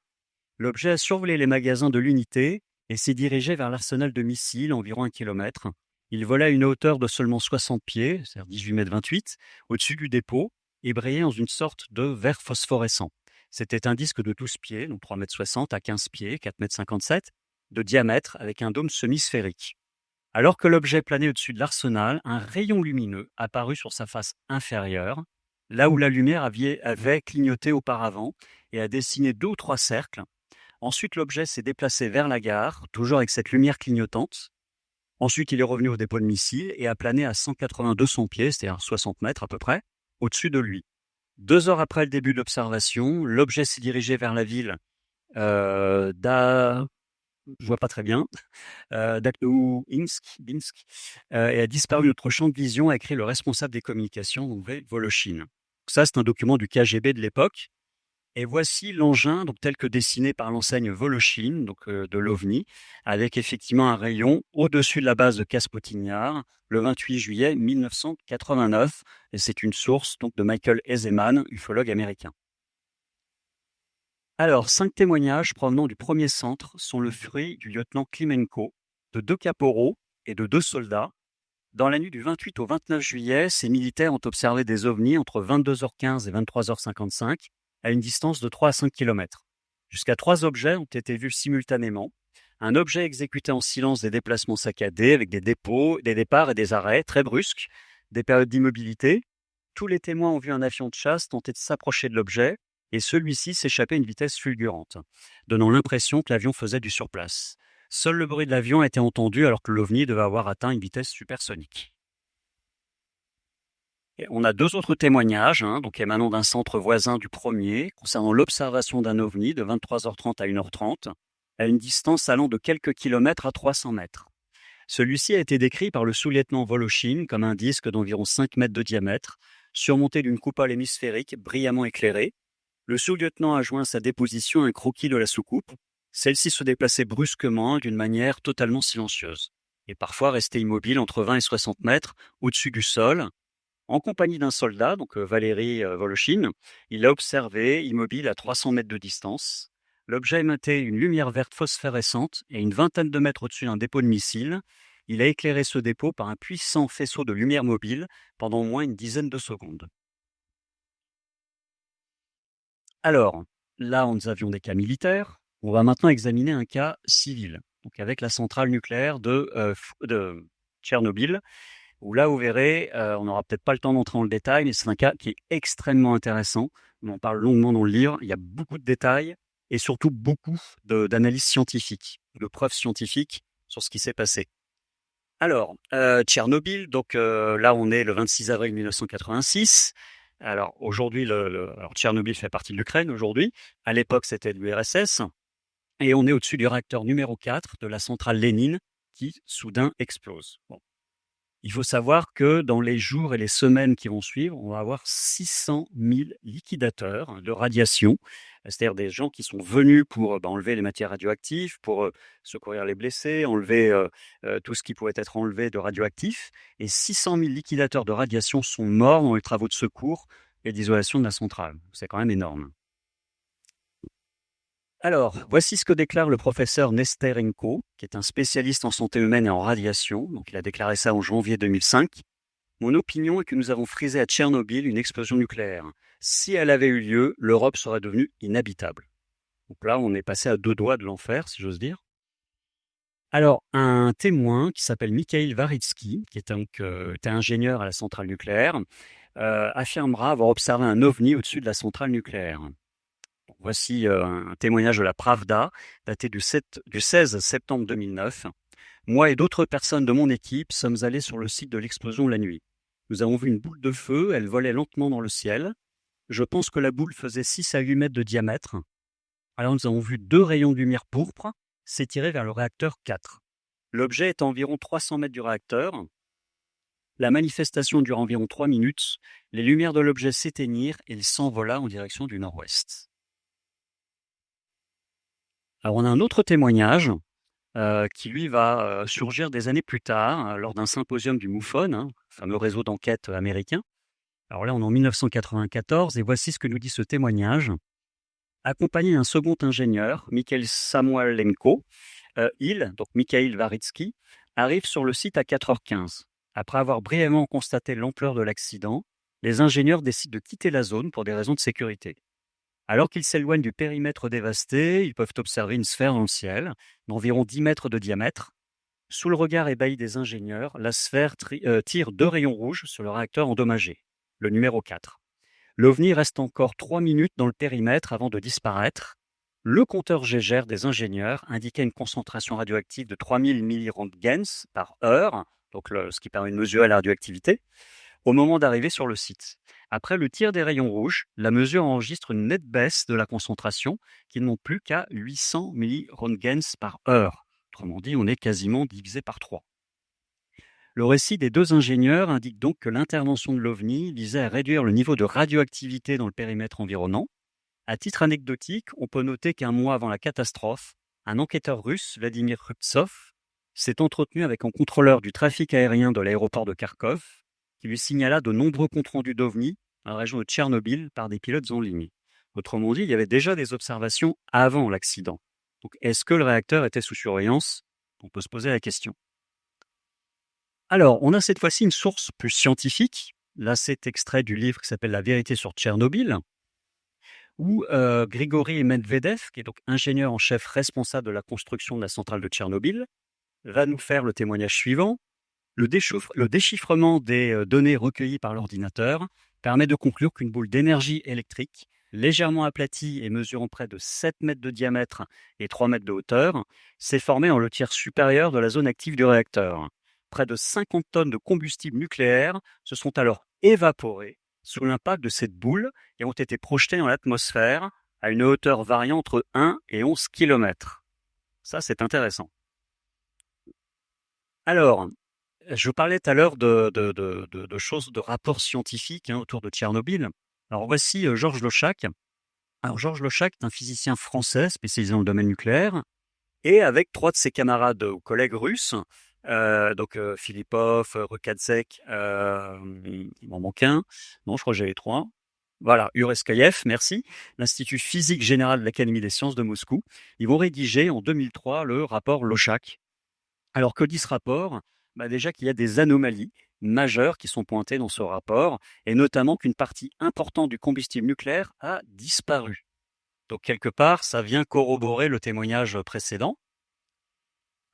L'objet a survolé les magasins de l'unité et s'est dirigé vers l'arsenal de missiles, environ 1 km. Il volait à une hauteur de seulement 60 pieds, c'est-à-dire 18,28 m, au-dessus du dépôt et brillait dans une sorte de vert phosphorescent. C'était un disque de 12 pieds, donc 3,60 m à 15 pieds, 4,57 m, de diamètre avec un dôme semi-sphérique. Alors que l'objet planait au-dessus de l'arsenal, un rayon lumineux apparut sur sa face inférieure, là où la lumière avait clignoté auparavant et a dessiné 2 ou 3 cercles. Ensuite, l'objet s'est déplacé vers la gare, toujours avec cette lumière clignotante. Ensuite, il est revenu au dépôt de missiles et a plané à 180-200 pieds, c'est-à-dire 60 mètres à peu près, au-dessus de lui. 2 heures après le début de l'observation, l'objet s'est dirigé vers la ville je vois pas très bien, d'Akhnouinsk, et a disparu de notre champ de vision, a écrit le responsable des communications, Voloshin. Ça, c'est un document du KGB de l'époque. Et voici l'engin tel que dessiné par l'enseigne Voloshin, de l'OVNI, avec effectivement un rayon au-dessus de la base de Kaspotin-Yar, le 28 juillet 1989. Et c'est une source de Michael Hesemann, ufologue américain. Alors, 5 témoignages provenant du premier centre sont le fruit du lieutenant Klimenko, de 2 caporaux et de 2 soldats. Dans la nuit du 28 au 29 juillet, ces militaires ont observé des ovnis entre 22h15 et 23h55 à une distance de 3 à 5 km. Jusqu'à 3 objets ont été vus simultanément. Un objet exécutait en silence des déplacements saccadés avec des dépôts, des départs et des arrêts très brusques, des périodes d'immobilité. Tous les témoins ont vu un avion de chasse tenter de s'approcher de l'objet et celui-ci s'échappait à une vitesse fulgurante, donnant l'impression que l'avion faisait du surplace. Seul le bruit de l'avion a été entendu alors que l'OVNI devait avoir atteint une vitesse supersonique. Et on a 2 autres témoignages, donc émanant d'un centre voisin du premier, concernant l'observation d'un OVNI de 23h30 à 1h30, à une distance allant de quelques kilomètres à 300 mètres. Celui-ci a été décrit par le sous-lieutenant Voloshin comme un disque d'environ 5 mètres de diamètre, surmonté d'une coupole hémisphérique brillamment éclairée. Le sous-lieutenant a joint à sa déposition un croquis de la soucoupe. Celle-ci se déplaçait brusquement d'une manière totalement silencieuse, et parfois restait immobile entre 20 et 60 mètres au-dessus du sol. En compagnie d'un soldat, donc Valéry Voloshin, il l'a observé immobile à 300 mètres de distance. L'objet émettait une lumière verte phosphorescente et une vingtaine de mètres au-dessus d'un dépôt de missiles. Il a éclairé ce dépôt par un puissant faisceau de lumière mobile pendant au moins une dizaine de secondes. Alors, là, nous avions des cas militaires. On va maintenant examiner un cas civil, donc avec la centrale nucléaire de Tchernobyl, où là, vous verrez, on n'aura peut-être pas le temps d'entrer dans le détail, mais c'est un cas qui est extrêmement intéressant. On en parle longuement dans le livre. Il y a beaucoup de détails et surtout beaucoup d'analyses scientifiques, de preuves scientifiques sur ce qui s'est passé. Alors, Tchernobyl, donc là, on est le 26 avril 1986. Alors, aujourd'hui, alors Tchernobyl fait partie de l'Ukraine aujourd'hui. À l'époque, c'était de l'URSS. Et on est au-dessus du réacteur numéro 4 de la centrale Lénine qui, soudain, explose. Bon. Il faut savoir que dans les jours et les semaines qui vont suivre, on va avoir 600 000 liquidateurs de radiation, c'est-à-dire des gens qui sont venus pour enlever les matières radioactives, pour secourir les blessés, enlever tout ce qui pouvait être enlevé de radioactif. Et 600 000 liquidateurs de radiation sont morts dans les travaux de secours et d'isolation de la centrale. C'est quand même énorme. Alors, voici ce que déclare le professeur Nesterenko, qui est un spécialiste en santé humaine et en radiation. Donc, il a déclaré ça en janvier 2005. Mon opinion est que nous avons frisé à Tchernobyl une explosion nucléaire. Si elle avait eu lieu, l'Europe serait devenue inhabitable. Donc là, on est passé à 2 doigts de l'enfer, si j'ose dire. Alors, un témoin qui s'appelle Mikhail Varitsky, qui était ingénieur à la centrale nucléaire, affirmera avoir observé un ovni au-dessus de la centrale nucléaire. Voici un témoignage de la Pravda, daté du 16 septembre 2009. Moi et d'autres personnes de mon équipe sommes allés sur le site de l'explosion la nuit. Nous avons vu une boule de feu, elle volait lentement dans le ciel. Je pense que la boule faisait 6 à 8 mètres de diamètre. Alors nous avons vu 2 rayons de lumière pourpre s'étirer vers le réacteur 4. L'objet est à environ 300 mètres du réacteur. La manifestation dure environ 3 minutes. Les lumières de l'objet s'éteignirent et il s'envola en direction du nord-ouest. Alors, on a un autre témoignage qui, lui, va surgir des années plus tard lors d'un symposium du MUFON, fameux réseau d'enquête américain. Alors là, on est en 1994 et voici ce que nous dit ce témoignage. Accompagné d'un second ingénieur, Mikhail Samoilenko, donc Mikhail Varitsky, arrive sur le site à 4h15. Après avoir brièvement constaté l'ampleur de l'accident, les ingénieurs décident de quitter la zone pour des raisons de sécurité. Alors qu'ils s'éloignent du périmètre dévasté, ils peuvent observer une sphère dans le ciel, d'environ 10 mètres de diamètre. Sous le regard ébahi des ingénieurs, la sphère tire 2 rayons rouges sur le réacteur endommagé, le numéro 4. L'OVNI reste encore 3 minutes dans le périmètre avant de disparaître. Le compteur Geiger des ingénieurs indiquait une concentration radioactive de 3000 milliroentgens par heure, donc ce qui permet de mesurer la radioactivité, au moment d'arriver sur le site. Après le tir des rayons rouges, la mesure enregistre une nette baisse de la concentration qui ne monte plus qu'à 800 milliroentgens par heure. Autrement dit, on est quasiment divisé par 3. Le récit des 2 ingénieurs indique donc que l'intervention de l'OVNI visait à réduire le niveau de radioactivité dans le périmètre environnant. À titre anecdotique, on peut noter qu'un mois avant la catastrophe, un enquêteur russe, Vladimir Rubtsov, s'est entretenu avec un contrôleur du trafic aérien de l'aéroport de Kharkov, qui lui signala de nombreux comptes rendus d'OVNI dans la région de Tchernobyl par des pilotes en ligne. Autrement dit, il y avait déjà des observations avant l'accident. Donc, est-ce que le réacteur était sous surveillance? On peut se poser la question. Alors, on a cette fois-ci une source plus scientifique. Là, c'est extrait du livre qui s'appelle La vérité sur Tchernobyl, où Grigory Medvedev, qui est donc ingénieur en chef responsable de la construction de la centrale de Tchernobyl, va nous faire le témoignage suivant. Le déchiffrement des données recueillies par l'ordinateur permet de conclure qu'une boule d'énergie électrique, légèrement aplatie et mesurant près de 7 mètres de diamètre et 3 mètres de hauteur, s'est formée dans le tiers supérieur de la zone active du réacteur. Près de 50 tonnes de combustible nucléaire se sont alors évaporées sous l'impact de cette boule et ont été projetées dans l'atmosphère à une hauteur variant entre 1 et 11 km. Ça, c'est intéressant. Alors, je parlais tout à l'heure de choses, de rapports scientifiques autour de Tchernobyl. Alors voici Georges Lochak. Alors Georges Lochak est un physicien français spécialisé dans le domaine nucléaire et avec 3 de ses camarades ou collègues russes, Filipov, Rukadzek, il m'en manque un. Non, je crois que j'ai les 3. Voilà, Ureskayev, merci. L'Institut physique général de l'Académie des sciences de Moscou. Ils vont rédiger en 2003 le rapport Lochak. Alors que dit ce rapport? Déjà qu'il y a des anomalies majeures qui sont pointées dans ce rapport, et notamment qu'une partie importante du combustible nucléaire a disparu. Donc quelque part, ça vient corroborer le témoignage précédent.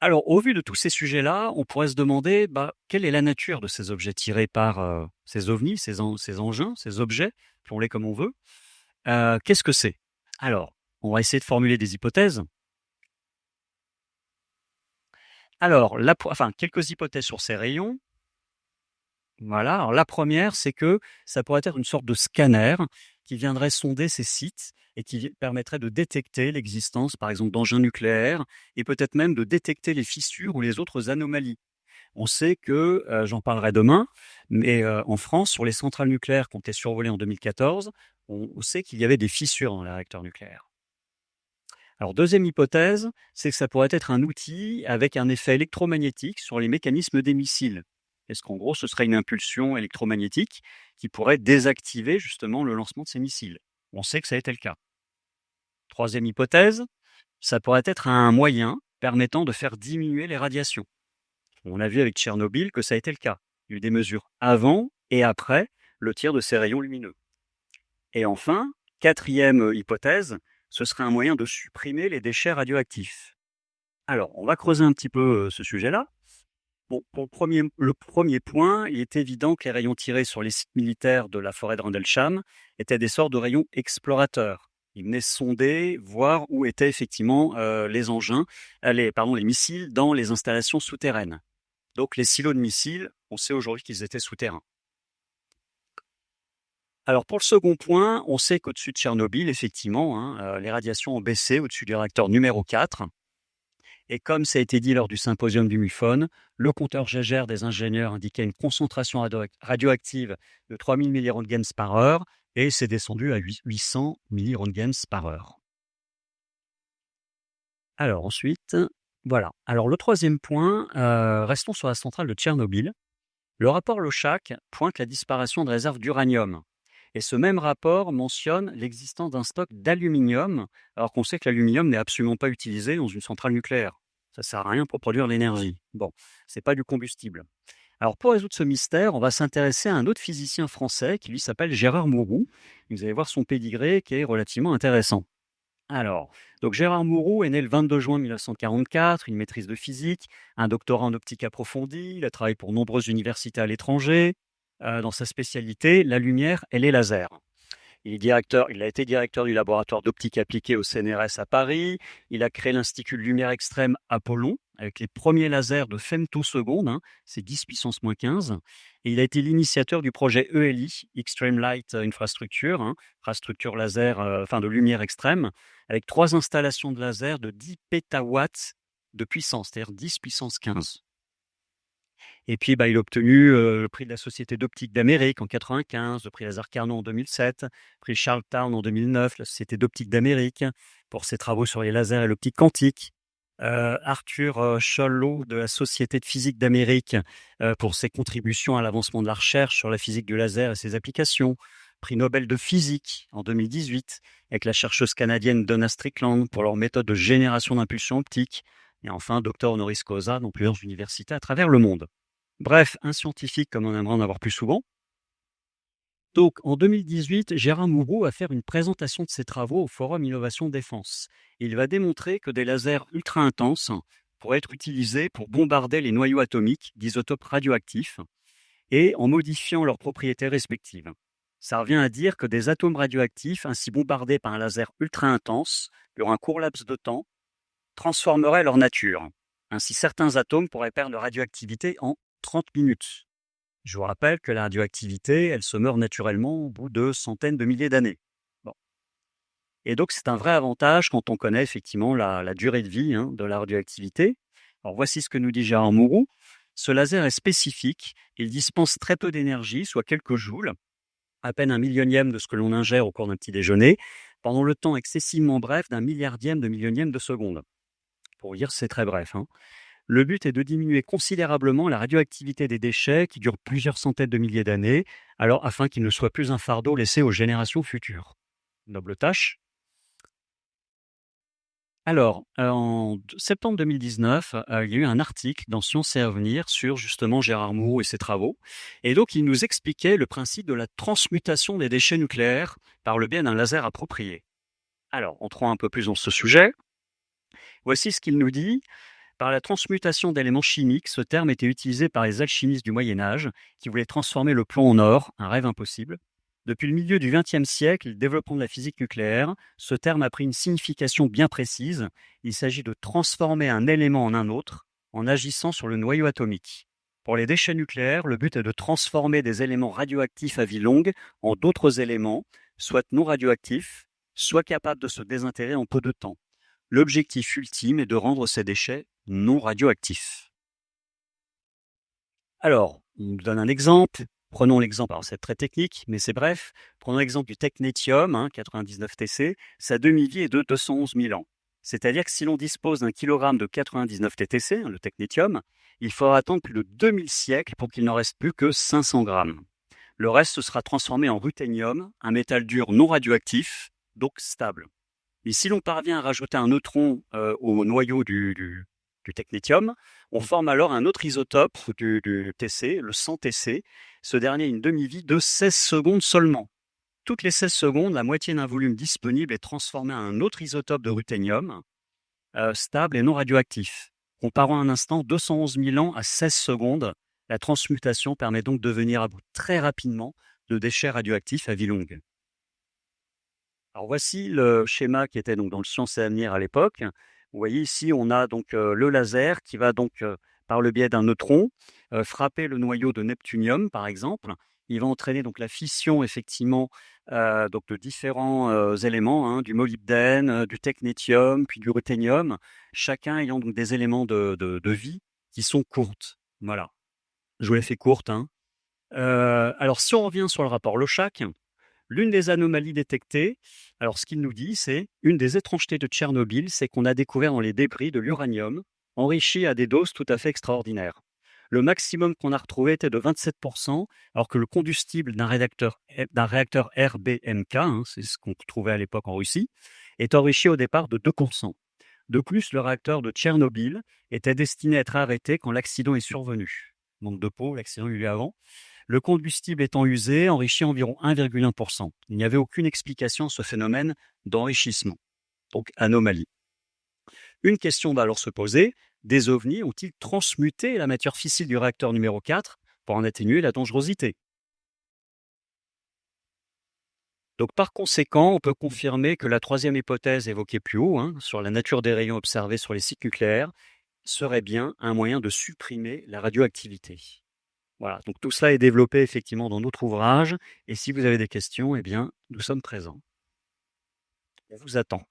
Alors, au vu de tous ces sujets-là, on pourrait se demander quelle est la nature de ces objets tirés par ces ovnis, ces engins, ces objets, appelons-les comme on veut. Qu'est-ce que c'est? Alors, on va essayer de formuler des hypothèses. Alors, quelques hypothèses sur ces rayons. Voilà. Alors, la première, c'est que ça pourrait être une sorte de scanner qui viendrait sonder ces sites et qui permettrait de détecter l'existence, par exemple, d'engins nucléaires et peut-être même de détecter les fissures ou les autres anomalies. On sait que, j'en parlerai demain, mais en France, sur les centrales nucléaires qui ont été survolées en 2014, on sait qu'il y avait des fissures dans les réacteurs nucléaires. Alors, deuxième hypothèse, c'est que ça pourrait être un outil avec un effet électromagnétique sur les mécanismes des missiles. Est-ce qu'en gros, ce serait une impulsion électromagnétique qui pourrait désactiver justement le lancement de ces missiles? On sait que ça a été le cas. Troisième hypothèse, ça pourrait être un moyen permettant de faire diminuer les radiations. On a vu avec Tchernobyl que ça a été le cas. Il y a eu des mesures avant et après le tir de ces rayons lumineux. Et enfin, quatrième hypothèse, ce serait un moyen de supprimer les déchets radioactifs. Alors, on va creuser un petit peu ce sujet-là. Bon, pour le premier point, il est évident que les rayons tirés sur les sites militaires de la forêt de Rendlesham étaient des sortes de rayons explorateurs. Ils venaient sonder, voir où étaient effectivement les engins, les missiles dans les installations souterraines. Donc les silos de missiles, on sait aujourd'hui qu'ils étaient souterrains. Alors pour le second point, on sait qu'au-dessus de Tchernobyl, effectivement, les radiations ont baissé au-dessus du réacteur numéro 4. Et comme ça a été dit lors du symposium du MUFON, le compteur Geiger des ingénieurs indiquait une concentration radioactive de 3000 milliroentgens par heure et c'est descendu à 800 milliroentgens par heure. Alors ensuite, voilà. Alors le troisième point, restons sur la centrale de Tchernobyl. Le rapport Lochak pointe la disparition de réserves d'uranium. Et ce même rapport mentionne l'existence d'un stock d'aluminium, alors qu'on sait que l'aluminium n'est absolument pas utilisé dans une centrale nucléaire. Ça ne sert à rien pour produire de l'énergie. Bon, c'est pas du combustible. Alors pour résoudre ce mystère, on va s'intéresser à un autre physicien français qui lui s'appelle Gérard Mourou. Vous allez voir son pédigré qui est relativement intéressant. Alors, donc Gérard Mourou est né le 22 juin 1944, une maîtrise de physique, un doctorat en optique approfondie, il a travaillé pour nombreuses universités à l'étranger. Dans sa spécialité, la lumière et les lasers. Il a été directeur du laboratoire d'optique appliquée au CNRS à Paris. Il a créé l'Institut de lumière extrême Apollon avec les premiers lasers de femtosecondes, c'est 10 puissance moins 15. Et il a été l'initiateur du projet ELI, Extreme Light Infrastructure, infrastructure laser, de lumière extrême, avec 3 installations de laser de 10 pétawatts de puissance, c'est-à-dire 10 puissance 15. Et puis, il a obtenu le prix de la Société d'optique d'Amérique en 1995, le prix Lazare Carnot en 2007, le prix Charlestown en 2009, la Société d'optique d'Amérique, pour ses travaux sur les lasers et l'optique quantique. Arthur Scholl de la Société de physique d'Amérique pour ses contributions à l'avancement de la recherche sur la physique du laser et ses applications. prix Nobel de physique en 2018 avec la chercheuse canadienne Donna Strickland pour leur méthode de génération d'impulsion optique. Et enfin, docteur honoris causa dans plusieurs universités à travers le monde. Bref, un scientifique comme on aimerait en avoir plus souvent. Donc, en 2018, Gérard Mourou va faire une présentation de ses travaux au Forum Innovation Défense. Il va démontrer que des lasers ultra intenses pourraient être utilisés pour bombarder les noyaux atomiques d'isotopes radioactifs et en modifiant leurs propriétés respectives. Ça revient à dire que des atomes radioactifs ainsi bombardés par un laser ultra intense, sur un court laps de temps, transformeraient leur nature. Ainsi, certains atomes pourraient perdre leur radioactivité en 30 minutes. Je vous rappelle que la radioactivité, elle se meurt naturellement au bout de centaines de milliers d'années. Bon. Et donc, c'est un vrai avantage quand on connaît effectivement la durée de vie de la radioactivité. Alors, voici ce que nous dit Gérard Mourou. Ce laser est spécifique, il dispense très peu d'énergie, soit quelques joules, à peine un millionième de ce que l'on ingère au cours d'un petit déjeuner, pendant le temps excessivement bref d'un milliardième de millionième de seconde. Pour dire, c'est très bref. Le but est de diminuer considérablement la radioactivité des déchets qui durent plusieurs centaines de milliers d'années, alors afin qu'ils ne soient plus un fardeau laissé aux générations futures. Noble tâche. Alors, en septembre 2019, il y a eu un article dans Science et Avenir sur justement Gérard Mourou et ses travaux. Et donc, il nous expliquait le principe de la transmutation des déchets nucléaires par le biais d'un laser approprié. Alors, entrons un peu plus dans ce sujet. Voici ce qu'il nous dit. Par la transmutation d'éléments chimiques, ce terme était utilisé par les alchimistes du Moyen-Âge qui voulaient transformer le plomb en or, un rêve impossible. Depuis le milieu du XXe siècle, le développement de la physique nucléaire, ce terme a pris une signification bien précise. Il s'agit de transformer un élément en un autre en agissant sur le noyau atomique. Pour les déchets nucléaires, le but est de transformer des éléments radioactifs à vie longue en d'autres éléments, soit non radioactifs, soit capables de se désintégrer en peu de temps. L'objectif ultime est de rendre ces déchets non radioactifs. Alors, on nous donne un exemple. Prenons l'exemple, alors c'est très technique, mais c'est bref. Prenons l'exemple du technétium, 99 Tc. Sa demi-vie est de 211 000 ans. C'est-à-dire que si l'on dispose d'un kilogramme de 99 TTC, le technétium, il faudra attendre plus de 2000 siècles pour qu'il n'en reste plus que 500 grammes. Le reste sera transformé en ruthénium, un métal dur non radioactif, donc stable. Et si l'on parvient à rajouter un neutron au noyau du technétium, on forme alors un autre isotope du TC, le 100 TC. Ce dernier a une demi-vie de 16 secondes seulement. Toutes les 16 secondes, la moitié d'un volume disponible est transformé en un autre isotope de ruthénium, stable et non radioactif. Comparons un instant 211 000 ans à 16 secondes. La transmutation permet donc de venir à bout très rapidement de déchets radioactifs à vie longue. Alors voici le schéma qui était donc dans le Science et Avenir à l'époque. Vous voyez ici, on a donc le laser qui va donc, par le biais d'un neutron, frapper le noyau de neptunium, par exemple. Il va entraîner donc la fission, effectivement, donc de différents éléments, du molybdène, du technétium, puis du ruthénium, chacun ayant donc des éléments de vie qui sont courtes. Voilà. Je vous l'ai fait courte. Alors, si on revient sur le rapport Lochak, l'une des anomalies détectées, alors ce qu'il nous dit, c'est une des étrangetés de Tchernobyl, c'est qu'on a découvert dans les débris de l'uranium enrichi à des doses tout à fait extraordinaires. Le maximum qu'on a retrouvé était de 27%, alors que le combustible d'un réacteur RBMK, c'est ce qu'on trouvait à l'époque en Russie, est enrichi au départ de 2%. De plus, le réacteur de Tchernobyl était destiné à être arrêté quand l'accident est survenu. Manque de peau, l'accident eut lieu avant. Le combustible étant usé, enrichi environ 1,1%. Il n'y avait aucune explication à ce phénomène d'enrichissement, donc anomalie. Une question va alors se poser, des ovnis ont-ils transmuté la matière fissile du réacteur numéro 4 pour en atténuer la dangerosité? Donc par conséquent, on peut confirmer que la troisième hypothèse évoquée plus haut, sur la nature des rayons observés sur les sites nucléaires, serait bien un moyen de supprimer la radioactivité. Voilà, donc tout cela est développé effectivement dans notre ouvrage, et si vous avez des questions, eh bien, nous sommes présents. On vous attend.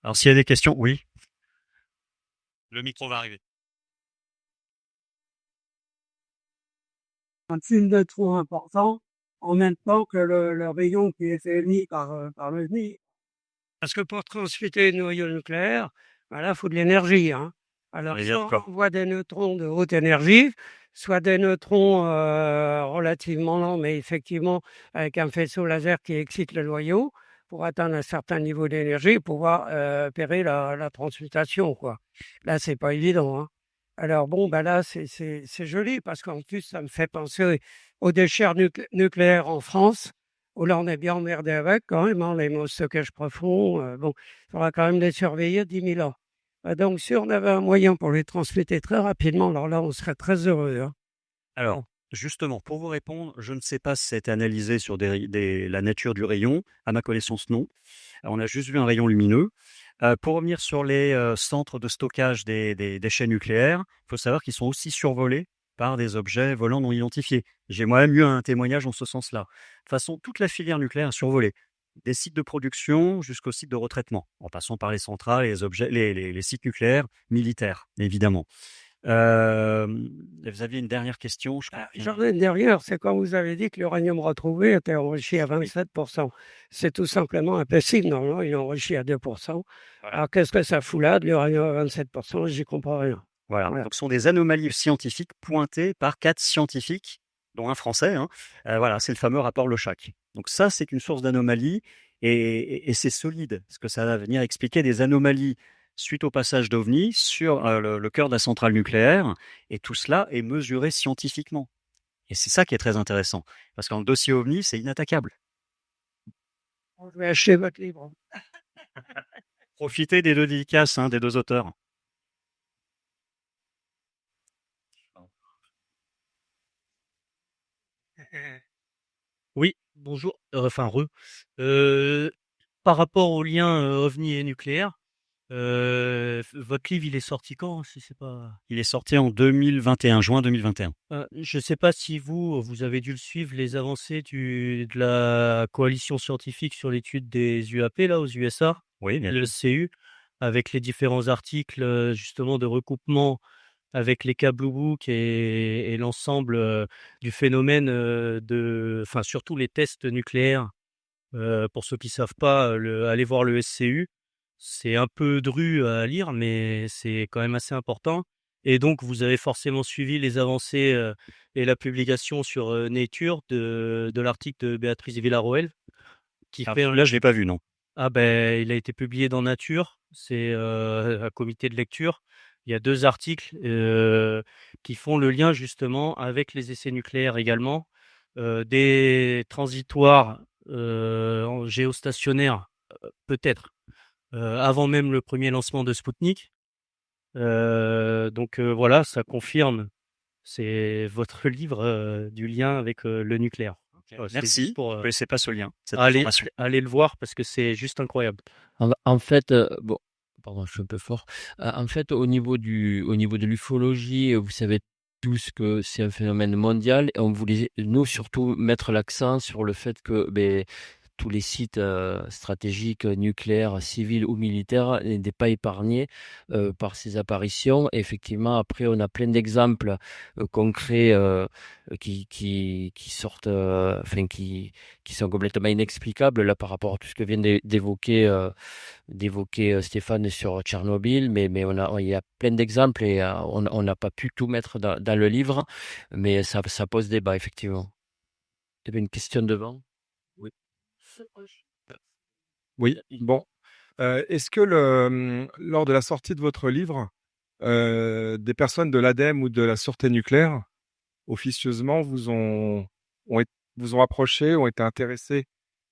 Alors s'il y a des questions, oui. Le micro va arriver. Un film de trop important en même temps que le rayon qui est émis par le nez. Parce que pour transmuter le noyau nucléaire, il faut de l'énergie, hein. Alors, On est bien soit on d'accord. envoie des neutrons de haute énergie, soit des neutrons relativement lents, mais effectivement avec un faisceau laser qui excite le noyau pour atteindre un certain niveau d'énergie et pouvoir opérer la transmutation, quoi. Là, c'est pas évident, hein. Alors bon, là, c'est joli parce qu'en plus, ça me fait penser aux déchets nucléaires en France, où là, on est bien emmerdé avec quand même, hein, les stockages profonds. Bon, il faudra quand même les surveiller 10 000 ans. Donc, si on avait un moyen pour les transmuter très rapidement, alors là, on serait très heureux, hein. Alors, justement, pour vous répondre, je ne sais pas si ça a été analysé sur la nature du rayon. À ma connaissance, non. On a juste vu un rayon lumineux. Pour revenir sur les centres de stockage des déchets nucléaires, il faut savoir qu'ils sont aussi survolés par des objets volants non identifiés. J'ai moi-même eu un témoignage en ce sens-là. De toute façon, toute la filière nucléaire est survolée, des sites de production jusqu'aux sites de retraitement, en passant par les centrales et les sites nucléaires militaires, évidemment. Vous aviez une dernière question, je crois. J'en ai une dernière, c'est quand vous avez dit que l'uranium retrouvé était enrichi à 27%. C'est tout simplement impossible, normalement, il est enrichi à 2%. Voilà. Alors, qu'est-ce que ça fout là, de l'uranium à 27%? J'y comprends rien. Voilà. Voilà. Donc, ce sont des anomalies scientifiques pointées par 4 scientifiques, dont un Français, hein. Voilà, c'est le fameux rapport Le Chach. Donc ça, c'est une source d'anomalie et c'est solide, parce que ça va venir expliquer des anomalies suite au passage d'OVNI sur le cœur de la centrale nucléaire, et tout cela est mesuré scientifiquement. Et c'est ça qui est très intéressant, parce qu'en dossier OVNI, c'est inattaquable. Je vais acheter votre livre. Profitez des 2 dédicaces, hein, des 2 auteurs. Oui, bonjour, par rapport au lien, OVNI et nucléaire, votre livre, il est sorti quand, si c'est pas Il est sorti en 2021, juin 2021. je sais pas si vous avez dû le suivre, les avancées de la coalition scientifique sur l'étude des UAP, là, aux USA, Oui, bien le sûr. CU, avec les différents articles, justement de recoupement avec les cas Blue Book et l'ensemble, du phénomène, surtout les tests nucléaires. Pour ceux qui savent pas, allez voir le SCU. C'est un peu dru à lire, mais c'est quand même assez important. Et donc, vous avez forcément suivi les avancées et la publication sur Nature de l'article de Béatrice Villarroel, qui Ah, fait là, je l'ai pas vu, non. Ah ben, il a été publié dans Nature. C'est un comité de lecture. Il y a 2 articles qui font le lien justement avec les essais nucléaires également, des transitoires en géostationnaires, peut-être, avant même le premier lancement de Spoutnik. Donc voilà, ça confirme. C'est votre livre du lien avec le nucléaire. C'est Merci. juste pour Je ne connaissais pas ce lien, cette allez information. le voir parce que c'est juste incroyable. En fait, bon, pardon, je suis un peu fort. En fait, au niveau de l'ufologie, vous savez tous que c'est un phénomène mondial et on voulait, nous, surtout mettre l'accent sur le fait que, tous les sites, stratégiques, nucléaires, civils ou militaires n'étaient pas épargnés, par ces apparitions. Et effectivement, après, on a plein d'exemples, concrets, qui sortent, qui sont complètement inexplicables, là, par rapport à tout ce que vient d'évoquer Stéphane sur Tchernobyl. Mais il y a plein d'exemples et on n'a pas pu tout mettre dans le livre, mais ça pose débat, effectivement. Tu avais une question devant? Oui. Oui, bon. Est-ce que lors de la sortie de votre livre, des personnes de l'ADEME ou de la sûreté nucléaire, officieusement, vous ont approché, ont été intéressés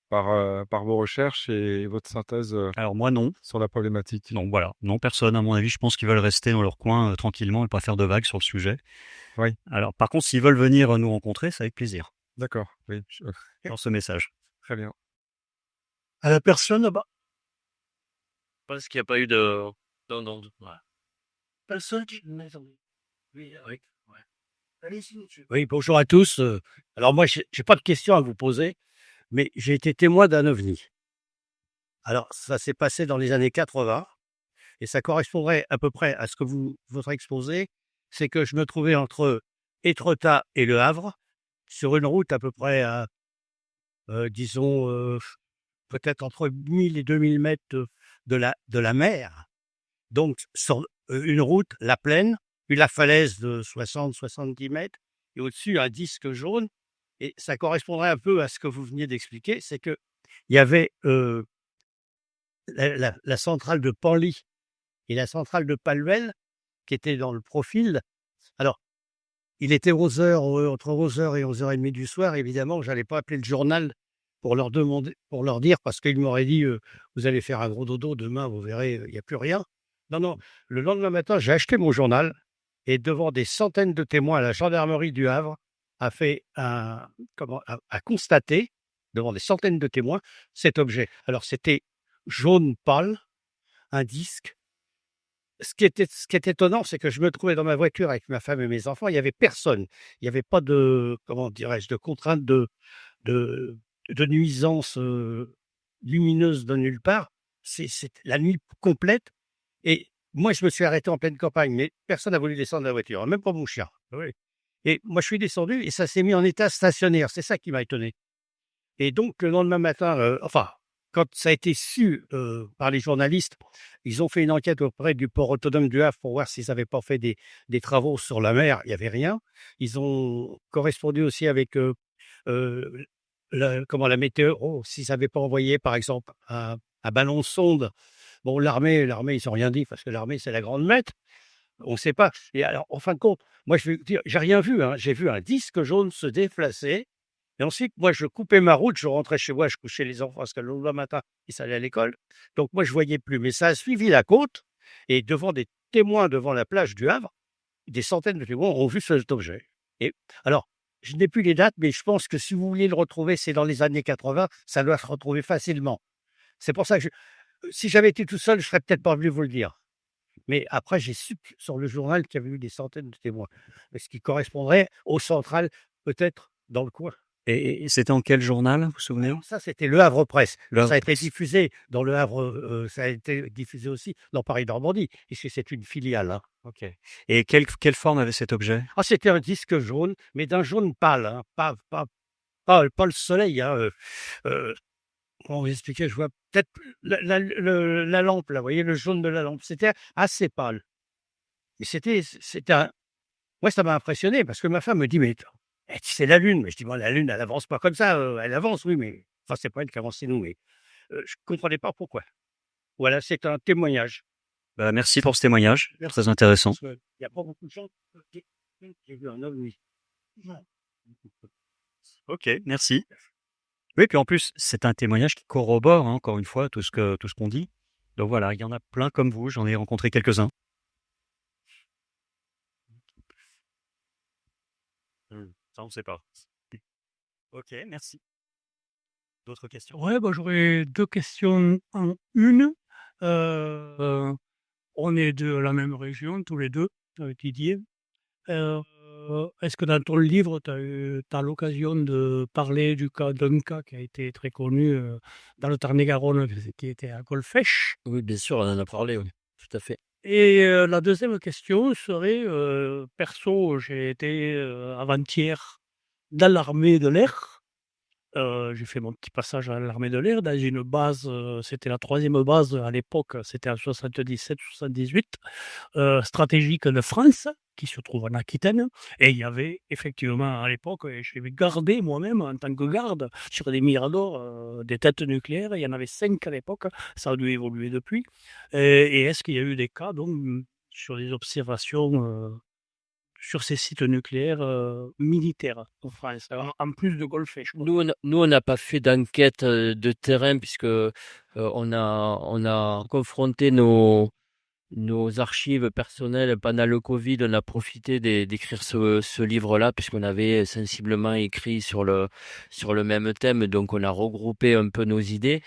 par vos recherches et votre synthèse Alors moi, non. sur la problématique? Non, voilà. Non, personne, à mon avis. Je pense qu'ils veulent rester dans leur coin tranquillement et pas faire de vagues sur le sujet. Oui. Alors, par contre, s'ils veulent venir nous rencontrer, c'est avec plaisir. D'accord, oui. Dans ce message. Très bien. À la personne là-bas. Parce qu'il n'y a pas eu de... Non, ouais. Personne qui... Oui, oui. Allez-y, monsieur. Oui, bonjour à tous. Alors moi, j'ai pas de questions à vous poser, mais j'ai été témoin d'un OVNI. Alors, ça s'est passé dans les années 80, et ça correspondrait à peu près à ce que votre exposé, c'est que je me trouvais entre Étretat et Le Havre, sur une route à peu près à, disons, peut-être entre 1000 et 2000 mètres de la mer. Donc, sur une route, la plaine, puis la falaise de 60-70 mètres, et au-dessus, un disque jaune. Et ça correspondrait un peu à ce que vous veniez d'expliquer, c'est que il y avait la centrale de Panly et la centrale de Paluel qui étaient dans le profil. Alors, il était entre 11h et 11h30 du soir. Évidemment, j'allais pas appeler le journal pour leur demander, pour leur dire, parce qu'ils m'auraient dit vous allez faire un gros dodo demain, vous verrez, il n'y a plus rien. Non, non. Le lendemain matin, j'ai acheté mon journal et devant des centaines de témoins, la gendarmerie du Havre a constaté devant des centaines de témoins cet objet. Alors, c'était jaune pâle, un disque. Ce qui est étonnant, c'est que je me trouvais dans ma voiture avec ma femme et mes enfants. Il n'y avait personne. Il n'y avait pas de, comment dirais-je, de contrainte de nuisance lumineuse de nulle part. C'est la nuit complète. Et moi, je me suis arrêté en pleine campagne, mais personne n'a voulu descendre de la voiture, même pas mon chien. Oui. Et moi, je suis descendu et ça s'est mis en état stationnaire. C'est ça qui m'a étonné. Et donc, le lendemain matin, quand ça a été su par les journalistes, ils ont fait une enquête auprès du port autonome du Havre pour voir s'ils n'avaient pas fait des travaux sur la mer. Il n'y avait rien. Ils ont correspondu aussi avec la météo, s'ils n'avaient pas envoyé, par exemple, un ballon sonde. Bon, l'armée, ils n'ont rien dit parce que l'armée, c'est la grande maître. On ne sait pas. Et alors, en fin de compte, moi, je vais dire, j'ai rien vu. J'ai vu un disque jaune se déplacer. Et ensuite, moi, je coupais ma route, je rentrais chez moi, je couchais les enfants parce que le lendemain matin, ils allaient à l'école. Donc, moi, je voyais plus. Mais ça a suivi la côte et devant des témoins devant la plage du Havre, des centaines de témoins ont vu cet objet. Et alors, je n'ai plus les dates, mais je pense que si vous voulez le retrouver, c'est dans les années 80, ça doit se retrouver facilement. C'est pour ça que si j'avais été tout seul, je serais peut-être pas venu vous le dire. Mais après, j'ai su sur le journal qu'il y avait eu des centaines de témoins. Ce qui correspondrait aux centrales, peut-être dans le coin. Et c'était en quel journal, vous vous souvenez? Ça, c'était Le Havre Presse. Le Havre Ça a été Presse. diffusé dans Le Havre, ça a été diffusé aussi dans Paris-Normandie, puisque c'est une filiale. Ok. Et quelle forme avait cet objet? C'était un disque jaune, mais d'un jaune pâle, pas le soleil. Comment vous expliquer? Je vois peut-être la lampe, là, vous voyez, le jaune de la lampe. C'était assez pâle. Mais moi, ça m'a impressionné parce que ma femme me dit, mais c'est la Lune. Mais je dis, bon, la Lune, elle avance pas comme ça. Elle avance, oui, mais enfin, c'est pas elle qui avance, c'est nous. Mais je comprenais pas pourquoi. Voilà, c'est un témoignage. Bah, merci pour ce témoignage, Merci. très intéressant. Parce que il n'y a pas beaucoup de gens qui j'ai vu un ovni. Ok, merci. Oui, puis en plus, c'est un témoignage qui corrobore, encore une fois, tout ce qu'on dit. Donc voilà, il y en a plein comme vous, j'en ai rencontré quelques-uns. Ça, on ne sait pas. Ok, merci. D'autres questions? Ouais, j'aurais 2 questions en une. On est de la même région tous les 2, avec Didier. Est-ce que dans ton livre, tu as l'occasion de parler d'un cas qui a été très connu, dans le Tarn-et-Garonne, qui était à Golfech? Oui, bien sûr, on en a parlé, oui, tout à fait. Et la deuxième question serait, perso, j'ai été, avant-hier dans l'armée de l'air. J'ai fait mon petit passage à l'armée de l'air dans une base, c'était la 3e base à l'époque, c'était en 77-78, stratégique de France, qui se trouve en Aquitaine. Et il y avait effectivement à l'époque, et j'ai gardé moi-même en tant que garde sur des miradors, des têtes nucléaires. Il y en avait 5 à l'époque, ça a dû évoluer depuis. Et est-ce qu'il y a eu des cas donc sur des observations, sur ces sites nucléaires, militaires en France, en plus de Golfech? Nous, on n'a pas fait d'enquête de terrain puisque on a confronté nos archives personnelles pendant le Covid. On a profité d'écrire ce livre-là puisqu'on avait sensiblement écrit sur le même thème. Donc, on a regroupé un peu nos idées.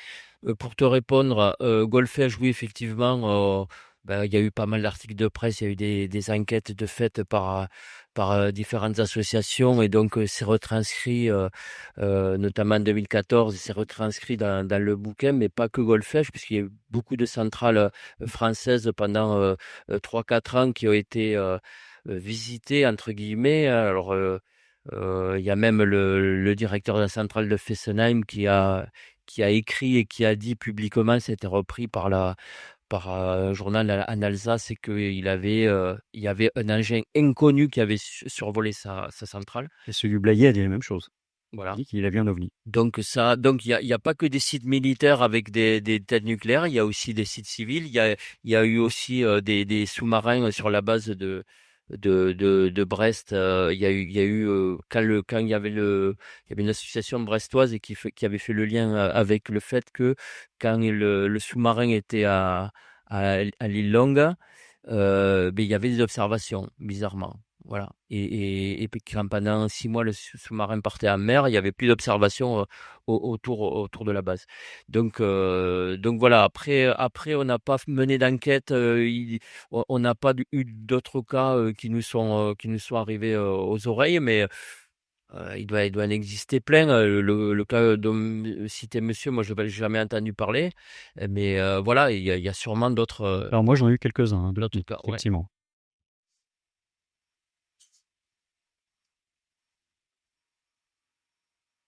Pour te répondre, Golfech, oui, effectivement, il y a eu pas mal d'articles de presse, il y a eu des enquêtes de faites par différentes associations, et donc c'est retranscrit, notamment en 2014, c'est retranscrit dans le bouquin, mais pas que Golfech, puisqu'il y a eu beaucoup de centrales françaises pendant 3-4 ans qui ont été visitées, entre guillemets. Alors, il y a même le directeur de la centrale de Fessenheim qui a qui a écrit et qui a dit publiquement, c'était repris par un journal en Alsace, c'est qu'il y avait un engin inconnu qui avait survolé sa centrale. Et celui du Blayais a dit la même chose. Voilà. Il dit qu'il a vu un ovni. Donc il y a pas que des sites militaires avec des têtes nucléaires, il y a aussi des sites civils. Il y a eu aussi des sous-marins sur la base de Brest. Il y a eu quand il y avait une association brestoise et qui avait fait le lien avec le fait que quand le sous-marin était à l'île Longue, ben, il y avait des observations bizarrement. Voilà. Et puis quand pendant 6 mois le sous-marin partait en mer, il y avait plus d'observations autour de la base. Donc voilà. Après on n'a pas mené d'enquête. On n'a pas eu d'autres cas qui nous sont arrivés aux oreilles, mais il doit en exister plein. Le cas dont citait monsieur, moi je n'avais jamais entendu parler, mais voilà, il y a sûrement d'autres. Alors moi, j'en ai eu quelques-uns, hein, D'autres cas, ouais. effectivement.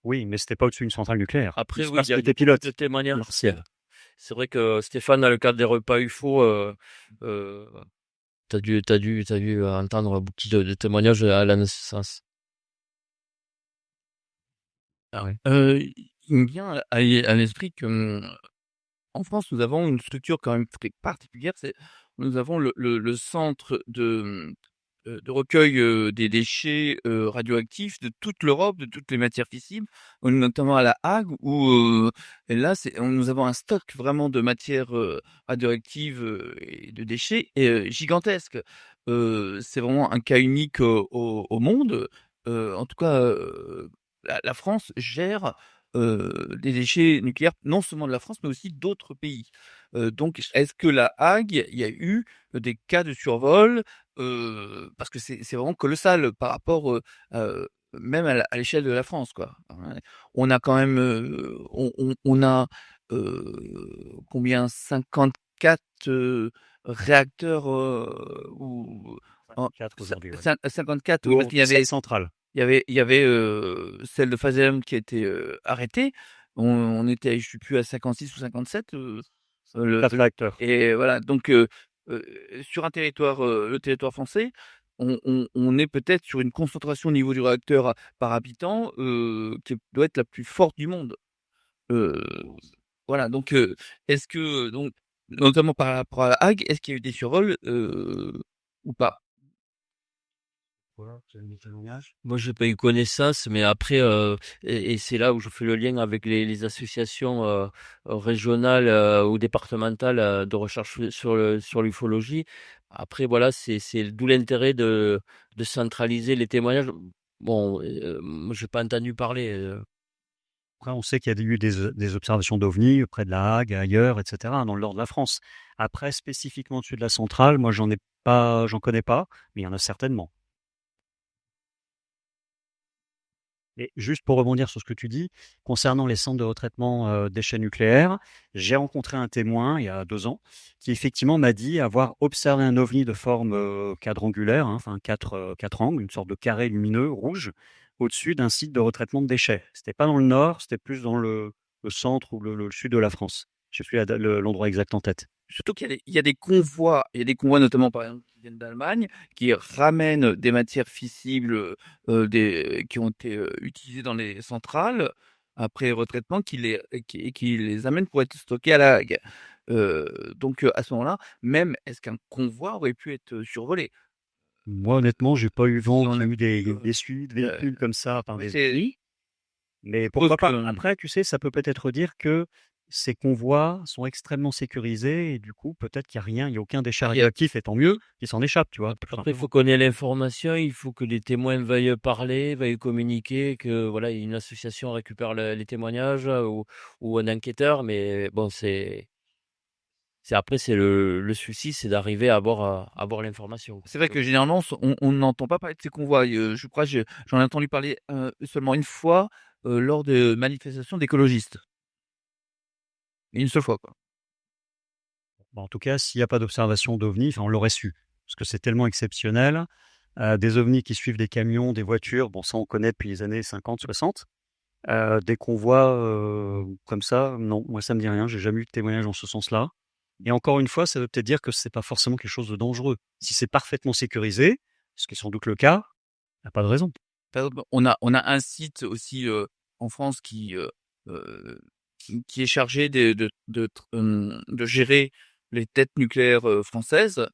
Oui, mais c'était pas au-dessus d'une centrale nucléaire. Après, J'espère oui, que il y a c'était pilote. beaucoup de témoignages. Martial. C'est vrai que Stéphane, dans le cadre des repas UFO, t'as dû entendre beaucoup de témoignages à la naissance. Ah ouais. Il me vient à l'esprit que, en France, nous avons une structure quand même très particulière. Nous avons le centre de recueil des déchets radioactifs de toute l'Europe, de toutes les matières fissiles, notamment à La Hague, où et là, nous avons un stock vraiment de matières radioactives et de déchets gigantesque. C'est vraiment un cas unique au monde. En tout cas, la France gère des déchets nucléaires, non seulement de la France, mais aussi d'autres pays. Donc, est-ce que La Hague, il y a eu des cas de survol parce que c'est vraiment colossal par rapport même à l'échelle de la France, quoi. On a quand même, on a combien 54 réacteurs ou 54 aujourd'hui, ouais. 54 Pour parce qu'il y avait 7 centrales. il y avait celle de Fazelem qui a été arrêtée. On était, je sais plus, à 56 ou 57. 4 réacteurs. Et voilà, donc sur un territoire, le territoire français, on est peut-être sur une concentration au niveau du réacteur par habitant qui doit être la plus forte du monde. Voilà, donc est-ce que, donc, notamment par rapport à La Hague, est-ce qu'il y a eu des survols ou pas? Moi, j'ai pas eu connaissance, mais après, et c'est là où je fais le lien avec les associations régionales ou départementales de recherche sur l'ufologie. Après, voilà, c'est d'où l'intérêt de centraliser les témoignages. Bon, moi, j'ai pas entendu parler. Après, on sait qu'il y a eu des observations d'OVNI près de La Hague, ailleurs, etc., dans le nord de la France. Après, spécifiquement dessus de la centrale, moi, j'en connais pas, mais il y en a certainement. Et juste pour rebondir sur ce que tu dis, concernant les centres de retraitement déchets nucléaires, j'ai rencontré un témoin il y a 2 ans qui effectivement m'a dit avoir observé un ovni de forme quadrangulaire, hein, enfin 4 angles, une sorte de carré lumineux rouge au-dessus d'un site de retraitement de déchets. C'était pas dans le nord, c'était plus dans le centre ou le sud de la France. Je suis l'endroit exact en tête. Surtout qu'il y a des convois, notamment par exemple qui viennent d'Allemagne, qui ramènent des matières fissibles qui ont été utilisées dans les centrales après retraitement, qui les amènent pour être stockées à La Hague. Donc à ce moment-là, même est-ce qu'un convoi aurait pu être survolé? Moi, honnêtement, j'ai pas eu vent qu'il y a eu des suites, des véhicules comme ça, enfin, Oui. mais pourquoi pas? Après, tu sais, ça peut peut-être dire que ces convois sont extrêmement sécurisés et du coup, peut-être qu'il y a il y a aucun déchet radioactif, et tant mieux, qui s'en échappe, tu vois. Après, il faut connaître l'information, il faut que les témoins veuillent parler, veuillent communiquer, que voilà, une association récupère les témoignages ou un enquêteur, mais bon, après, c'est le souci, c'est d'arriver à avoir l'information. C'est vrai que généralement, on n'entend pas parler de ces convois. Je crois que j'en ai entendu parler seulement une fois lors de manifestations d'écologistes. Une seule fois, quoi. Bon, en tout cas, s'il n'y a pas d'observation d'OVNI, enfin, on l'aurait su, parce que c'est tellement exceptionnel. Des OVNI qui suivent des camions, des voitures, bon, ça on connaît depuis les années 50, 60. Des convois, comme ça, non, moi ça me dit rien, j'ai jamais eu de témoignage dans ce sens-là. Et encore une fois, ça veut peut-être dire que c'est pas forcément quelque chose de dangereux. Si c'est parfaitement sécurisé, ce qui est sans doute le cas, il y a pas de raison. Par exemple, on a un site aussi, en France heu, qui est chargé de gérer les têtes nucléaires, françaises,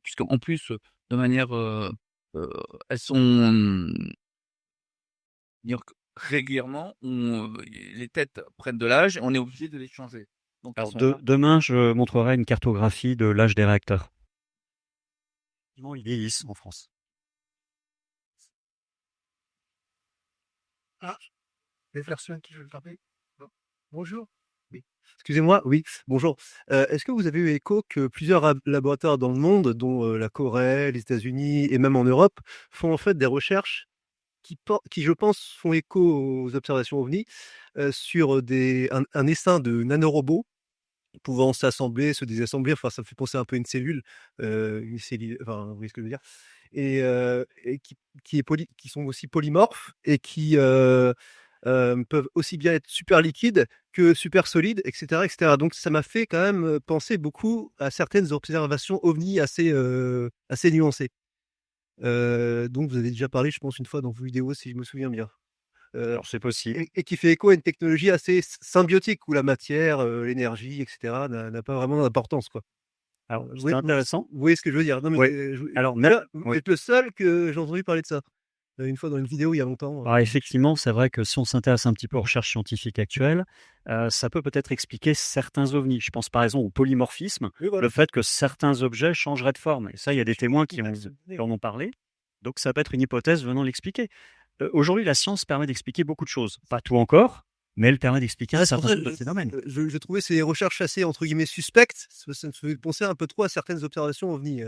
puisqu'en plus, de manière, heu, elles sont, dire que régulièrement, les têtes prennent de l'âge et on est obligé de les changer. Donc elles Alors sont là. demain, je montrerai une cartographie de l'âge des réacteurs. Effectivement, ils vieillissent en France. Ah, les personnes qui veulent parler. Bonjour. Oui. Excusez-moi, oui, bonjour. Est-ce que vous avez eu écho que plusieurs laboratoires dans le monde, dont la Corée, les États-Unis et même en Europe, font en fait des recherches qui, je pense, font écho aux observations OVNI sur un essaim de nanorobots pouvant s'assembler, se désassembler. Enfin, ça me fait penser un peu à une cellule, enfin, vous voyez ce que je veux dire. Et qui sont aussi polymorphes et qui peuvent aussi bien être super liquides que super solides, etc., etc. Donc ça m'a fait quand même penser beaucoup à certaines observations OVNI assez nuancées. Donc vous avez déjà parlé, je pense, une fois dans vos vidéos, si je me souviens bien. Alors c'est possible. Et qui fait écho à une technologie assez symbiotique où la matière, l'énergie, etc., n'a pas vraiment d'importance, quoi. Alors Vous c'est voyez, intéressant. vous voyez ce que je veux dire? Non, mais Oui. je Alors là, vous oui. êtes le seul que j'ai entendu parler de ça. Une fois dans une vidéo il y a longtemps. Bah, effectivement, c'est vrai que si on s'intéresse un petit peu aux recherches scientifiques actuelles, ça peut peut-être expliquer certains ovnis. Je pense par exemple au polymorphisme, Oui, voilà. le fait que certains objets changeraient de forme. Et ça, il y a des témoins qui en ont parlé. Donc ça peut être une hypothèse venant l'expliquer. Aujourd'hui, la science permet d'expliquer beaucoup de choses. Pas tout encore, mais elle permet d'expliquer C'est pour certains ça, phénomènes. je trouvais ces recherches assez, entre guillemets, «suspectes». Ça me fait penser un peu trop à certaines observations OVNI.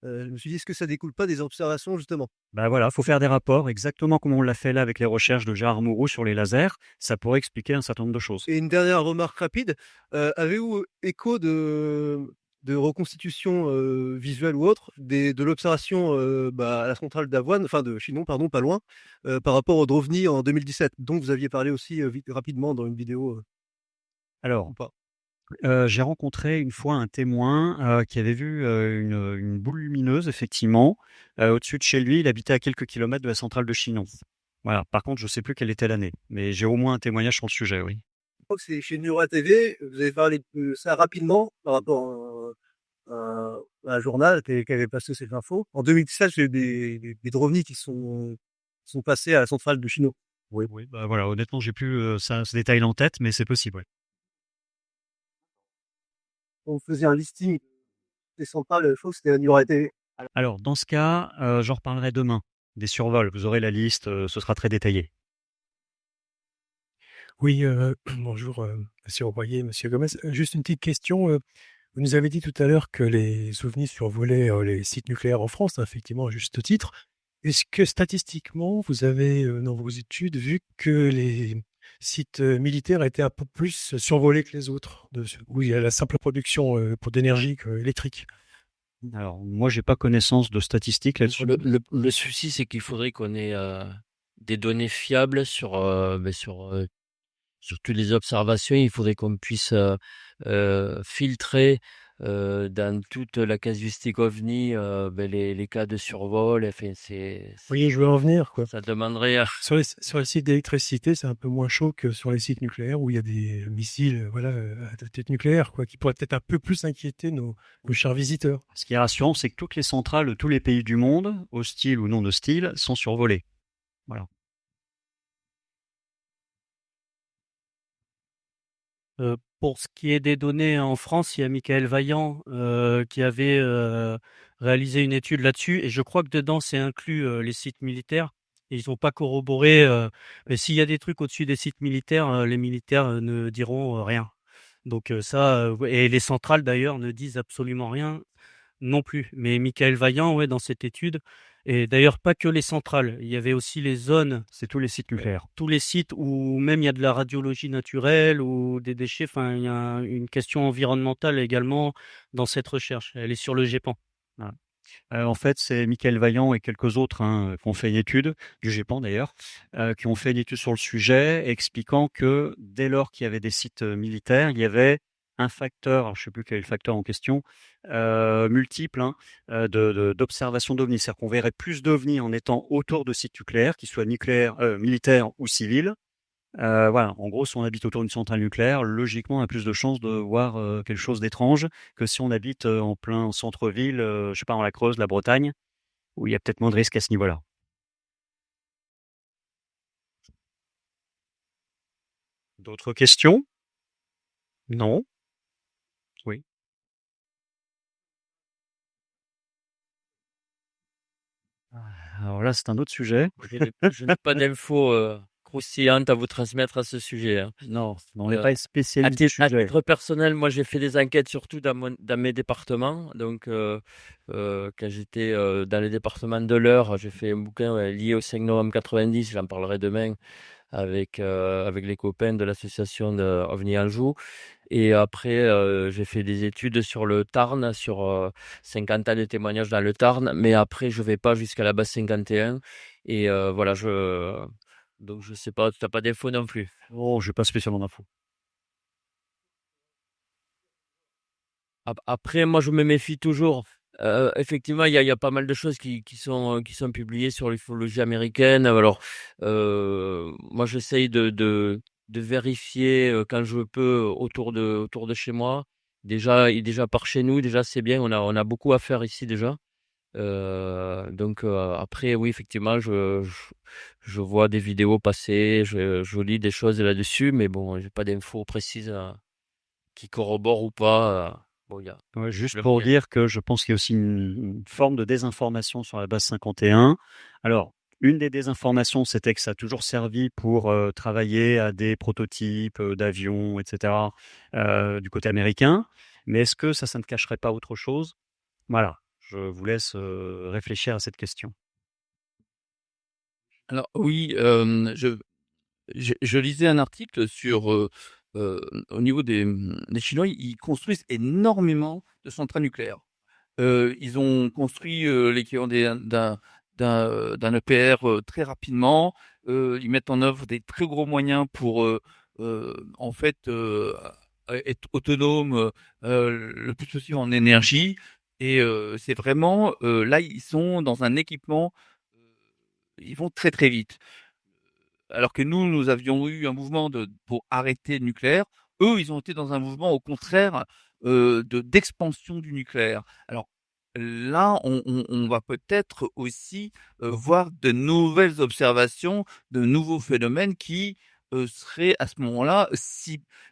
Je me suis dit: «Est-ce que ça découle pas des observations, justement?» Bah voilà, faut faire des rapports, exactement comme on l'a fait là avec les recherches de Gérard Mourou sur les lasers. Ça pourrait expliquer un certain nombre de choses. Et une dernière remarque rapide, avez-vous écho de reconstitution, visuelle ou autre de l'observation, à la centrale d'Avoine, enfin de Chinon, pardon, pas loin, par rapport au Drovny en 2017, dont vous aviez parlé aussi, vite rapidement dans une vidéo, Alors, ou pas? j'ai rencontré une fois un témoin, qui avait vu, une boule lumineuse effectivement, au-dessus de chez lui. Il habitait à quelques kilomètres de la centrale de Chinon. Voilà. Par contre, je sais plus quelle était l'année, mais j'ai au moins un témoignage sur le sujet, oui. Je crois que c'est chez Nura TV, vous avez parlé de ça rapidement par rapport à un journal qui avait passé ces infos. En 2017, j'ai eu des Drovny qui sont passés à la centrale de Chinon. Oui, oui, bah, voilà, honnêtement, j'ai plus, ce détail en tête, mais c'est possible, ouais. On faisait un listing des centrales, je crois que c'était à Nura TV. Alors dans ce cas, j'en reparlerai demain, des survols. Vous aurez la liste, ce sera très détaillé. Oui, bonjour, monsieur Royer, monsieur Gomez. Juste une petite question, vous nous avez dit tout à l'heure que les OVNI survolaient, les sites nucléaires en France, hein, effectivement, à juste titre. Est-ce que statistiquement, vous avez, dans vos études, vu que les sites, militaires étaient un peu plus survolés que les autres? Où il y a la simple production, pour d'énergie électrique? Alors moi, j'ai pas connaissance de statistiques là-dessus. Le souci, c'est qu'il faudrait qu'on ait, des données fiables sur toutes les observations. Il faudrait qu'on puisse, filtrer, dans toute la casuistique OVNI, les cas de survol. Enfin, Oui, je veux en venir, quoi. ça demanderait, Sur les sites d'électricité, c'est un peu moins chaud que sur les sites nucléaires où il y a des missiles, voilà, à tête nucléaire, quoi, qui pourraient peut-être un peu plus inquiéter nos chers visiteurs. Ce qui est rassurant, c'est que toutes les centrales de tous les pays du monde, hostiles ou non hostiles, sont survolées. Voilà. Pour ce qui est des données en France, il y a Michael Vaillant, qui avait, réalisé une étude là-dessus et je crois que dedans c'est inclus, les sites militaires et ils ont pas corroboré, mais s'il y a des trucs au-dessus des sites militaires, les militaires, ne diront, rien. Donc ça, et les centrales d'ailleurs ne disent absolument rien non plus. Mais Michael Vaillant, ouais, dans cette étude et d'ailleurs pas que les centrales, il y avait aussi les zones, C'est tous les sites nucléaires. tous les sites où même il y a de la radiologie naturelle ou des déchets, enfin il y a une question environnementale également dans cette recherche. Elle est sur le GEPAN. Voilà. En fait, c'est Michael Vaillant et quelques autres, hein, qui ont fait une étude, du GEPAN d'ailleurs, qui ont fait une étude sur le sujet, expliquant que dès lors qu'il y avait des sites, militaires, il y avait un facteur, alors je sais plus quel est le facteur en question, multiple, hein, d'observation d'OVNI. C'est-à-dire qu'on verrait plus d'OVNI en étant autour de sites nucléaires, qu'ils soient nucléaires, militaires ou civils. Voilà, en gros, si on habite autour d'une centrale nucléaire, logiquement, on a plus de chances de voir, quelque chose d'étrange que si on habite, en plein centre-ville, je sais pas, en la Creuse, la Bretagne, où il y a peut-être moins de risques à ce niveau-là. D'autres questions? Non? Oui. Alors là, c'est un autre sujet. Je n'ai pas d'infos, croustillantes à vous transmettre à ce sujet, hein. Non, on n'est Heu, pas spécialiste du à sujet. titre personnel, moi, j'ai fait des enquêtes surtout dans mes départements. Donc, quand j'étais, dans les départements de l'Eure, j'ai fait un bouquin, ouais, lié au 5 novembre 90, j'en parlerai demain avec les copains de l'association de OVNI Anjou. Et après, j'ai fait des études sur le Tarn, sur, 50 ans de témoignages dans le Tarn, mais après je vais pas jusqu'à la base 51. Et voilà, donc je sais pas, tu as pas d'infos non plus? Oh, j'ai pas spécialement d'infos. Après, moi, je me méfie toujours. Effectivement, il y a pas mal de choses qui sont publiées sur l'ufologie américaine. Alors, moi, j'essaye de vérifier, quand je peux, autour de chez moi. Déjà par chez nous, déjà, c'est bien. On a beaucoup à faire ici déjà. Donc, après, oui, effectivement, je vois des vidéos passer, je lis des choses là-dessus, mais bon, j'ai pas d'infos précises, qui corroborent ou pas. Bon, Ouais, juste le pour il y a dire que je pense qu'il y a aussi une forme de désinformation sur la base 51. Alors, une des désinformations, c'était que ça a toujours servi pour, travailler à des prototypes, d'avions et cetera, du côté américain. Mais est-ce que ça ne cacherait pas autre chose? Voilà, je vous laisse, réfléchir à cette question. Alors oui, je lisais un article sur, au niveau des Chinois, ils construisent énormément de centrales nucléaires. Ils ont construit, l'équivalent d'un EPR, très rapidement. Ils mettent en œuvre des très gros moyens pour, en fait, être autonomes, le plus possible en énergie. Et c'est vraiment, là, ils sont dans un équipement, ils vont très, très vite. Alors que nous avions eu un mouvement pour arrêter le nucléaire. Eux, ils ont été dans un mouvement au contraire, d'expansion du nucléaire. Alors là, on va peut-être aussi, voir de nouvelles observations, de nouveaux phénomènes qui, seraient à ce moment-là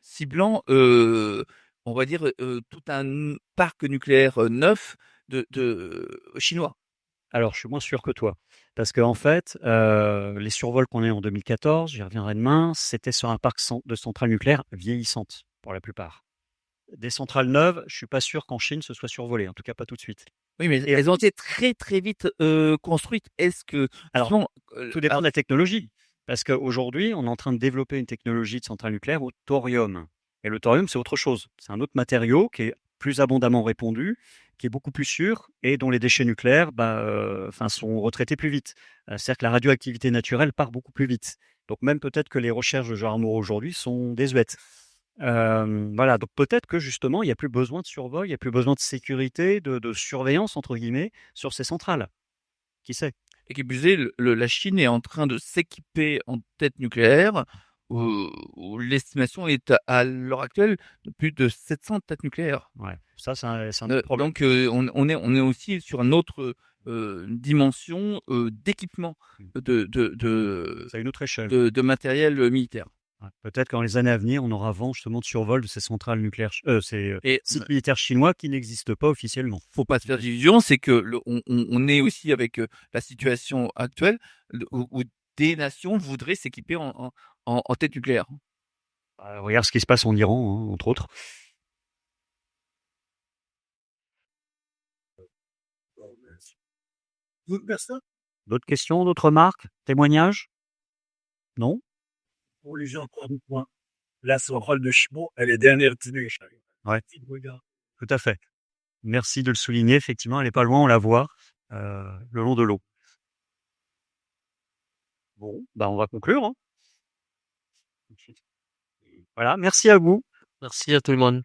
ciblant, on va dire, tout un parc nucléaire, neuf chinois. Alors, je suis moins sûr que toi, parce qu'en fait, les survols qu'on a eu en 2014, j'y reviendrai demain, c'était sur un parc de centrales nucléaires vieillissantes, pour la plupart. Des centrales neuves, je suis pas sûr qu'en Chine, ce soit survolé, en tout cas pas tout de suite. Oui, mais elles ont été très, très vite, construites. Est-ce que Alors, sinon, tout dépend de la technologie, parce qu'aujourd'hui, on est en train de développer une technologie de centrale nucléaire au thorium. Et le thorium, c'est autre chose. C'est un autre matériau qui est plus abondamment répandu, qui est beaucoup plus sûr et dont les déchets nucléaires, sont retraités plus vite. C'est-à-dire que la radioactivité naturelle part beaucoup plus vite. Donc même peut-être que les recherches de Jean Armour aujourd'hui sont désuètes. Voilà, donc peut-être que justement, il n'y a plus besoin de survol, il n'y a plus besoin de sécurité, de surveillance entre guillemets sur ces centrales. Qui sait? et qui plus est, la Chine est en train de s'équiper en tête nucléaire, où l'estimation est à l'heure actuelle de plus de 700 têtes nucléaires. Ouais, ça c'est un autre problème. Donc, on est aussi sur une autre, dimension, d'équipement C'est à une autre échelle. de matériel, militaire. Ouais, peut-être que dans les années à venir, on aura vent justement de survol de ces centrales nucléaires, ces Et sites militaires chinois qui n'existent pas officiellement. faut pas se faire d'illusions, c'est que on est aussi avec, la situation actuelle où des nations voudraient s'équiper en tête nucléaire. Regarde ce qui se passe en Iran, hein, entre autres. D'autres personnes? D'autres questions, d'autres remarques, témoignages? Non? Pour les gens qui ont du point. La centrale de Chimon, elle est dernière tenue. Ouais. Tout à fait. Merci de le souligner, effectivement, elle est pas loin, on la voit, le long de l'eau. Bon, bah, on va conclure, hein. Voilà, merci à vous. Merci à tout le monde.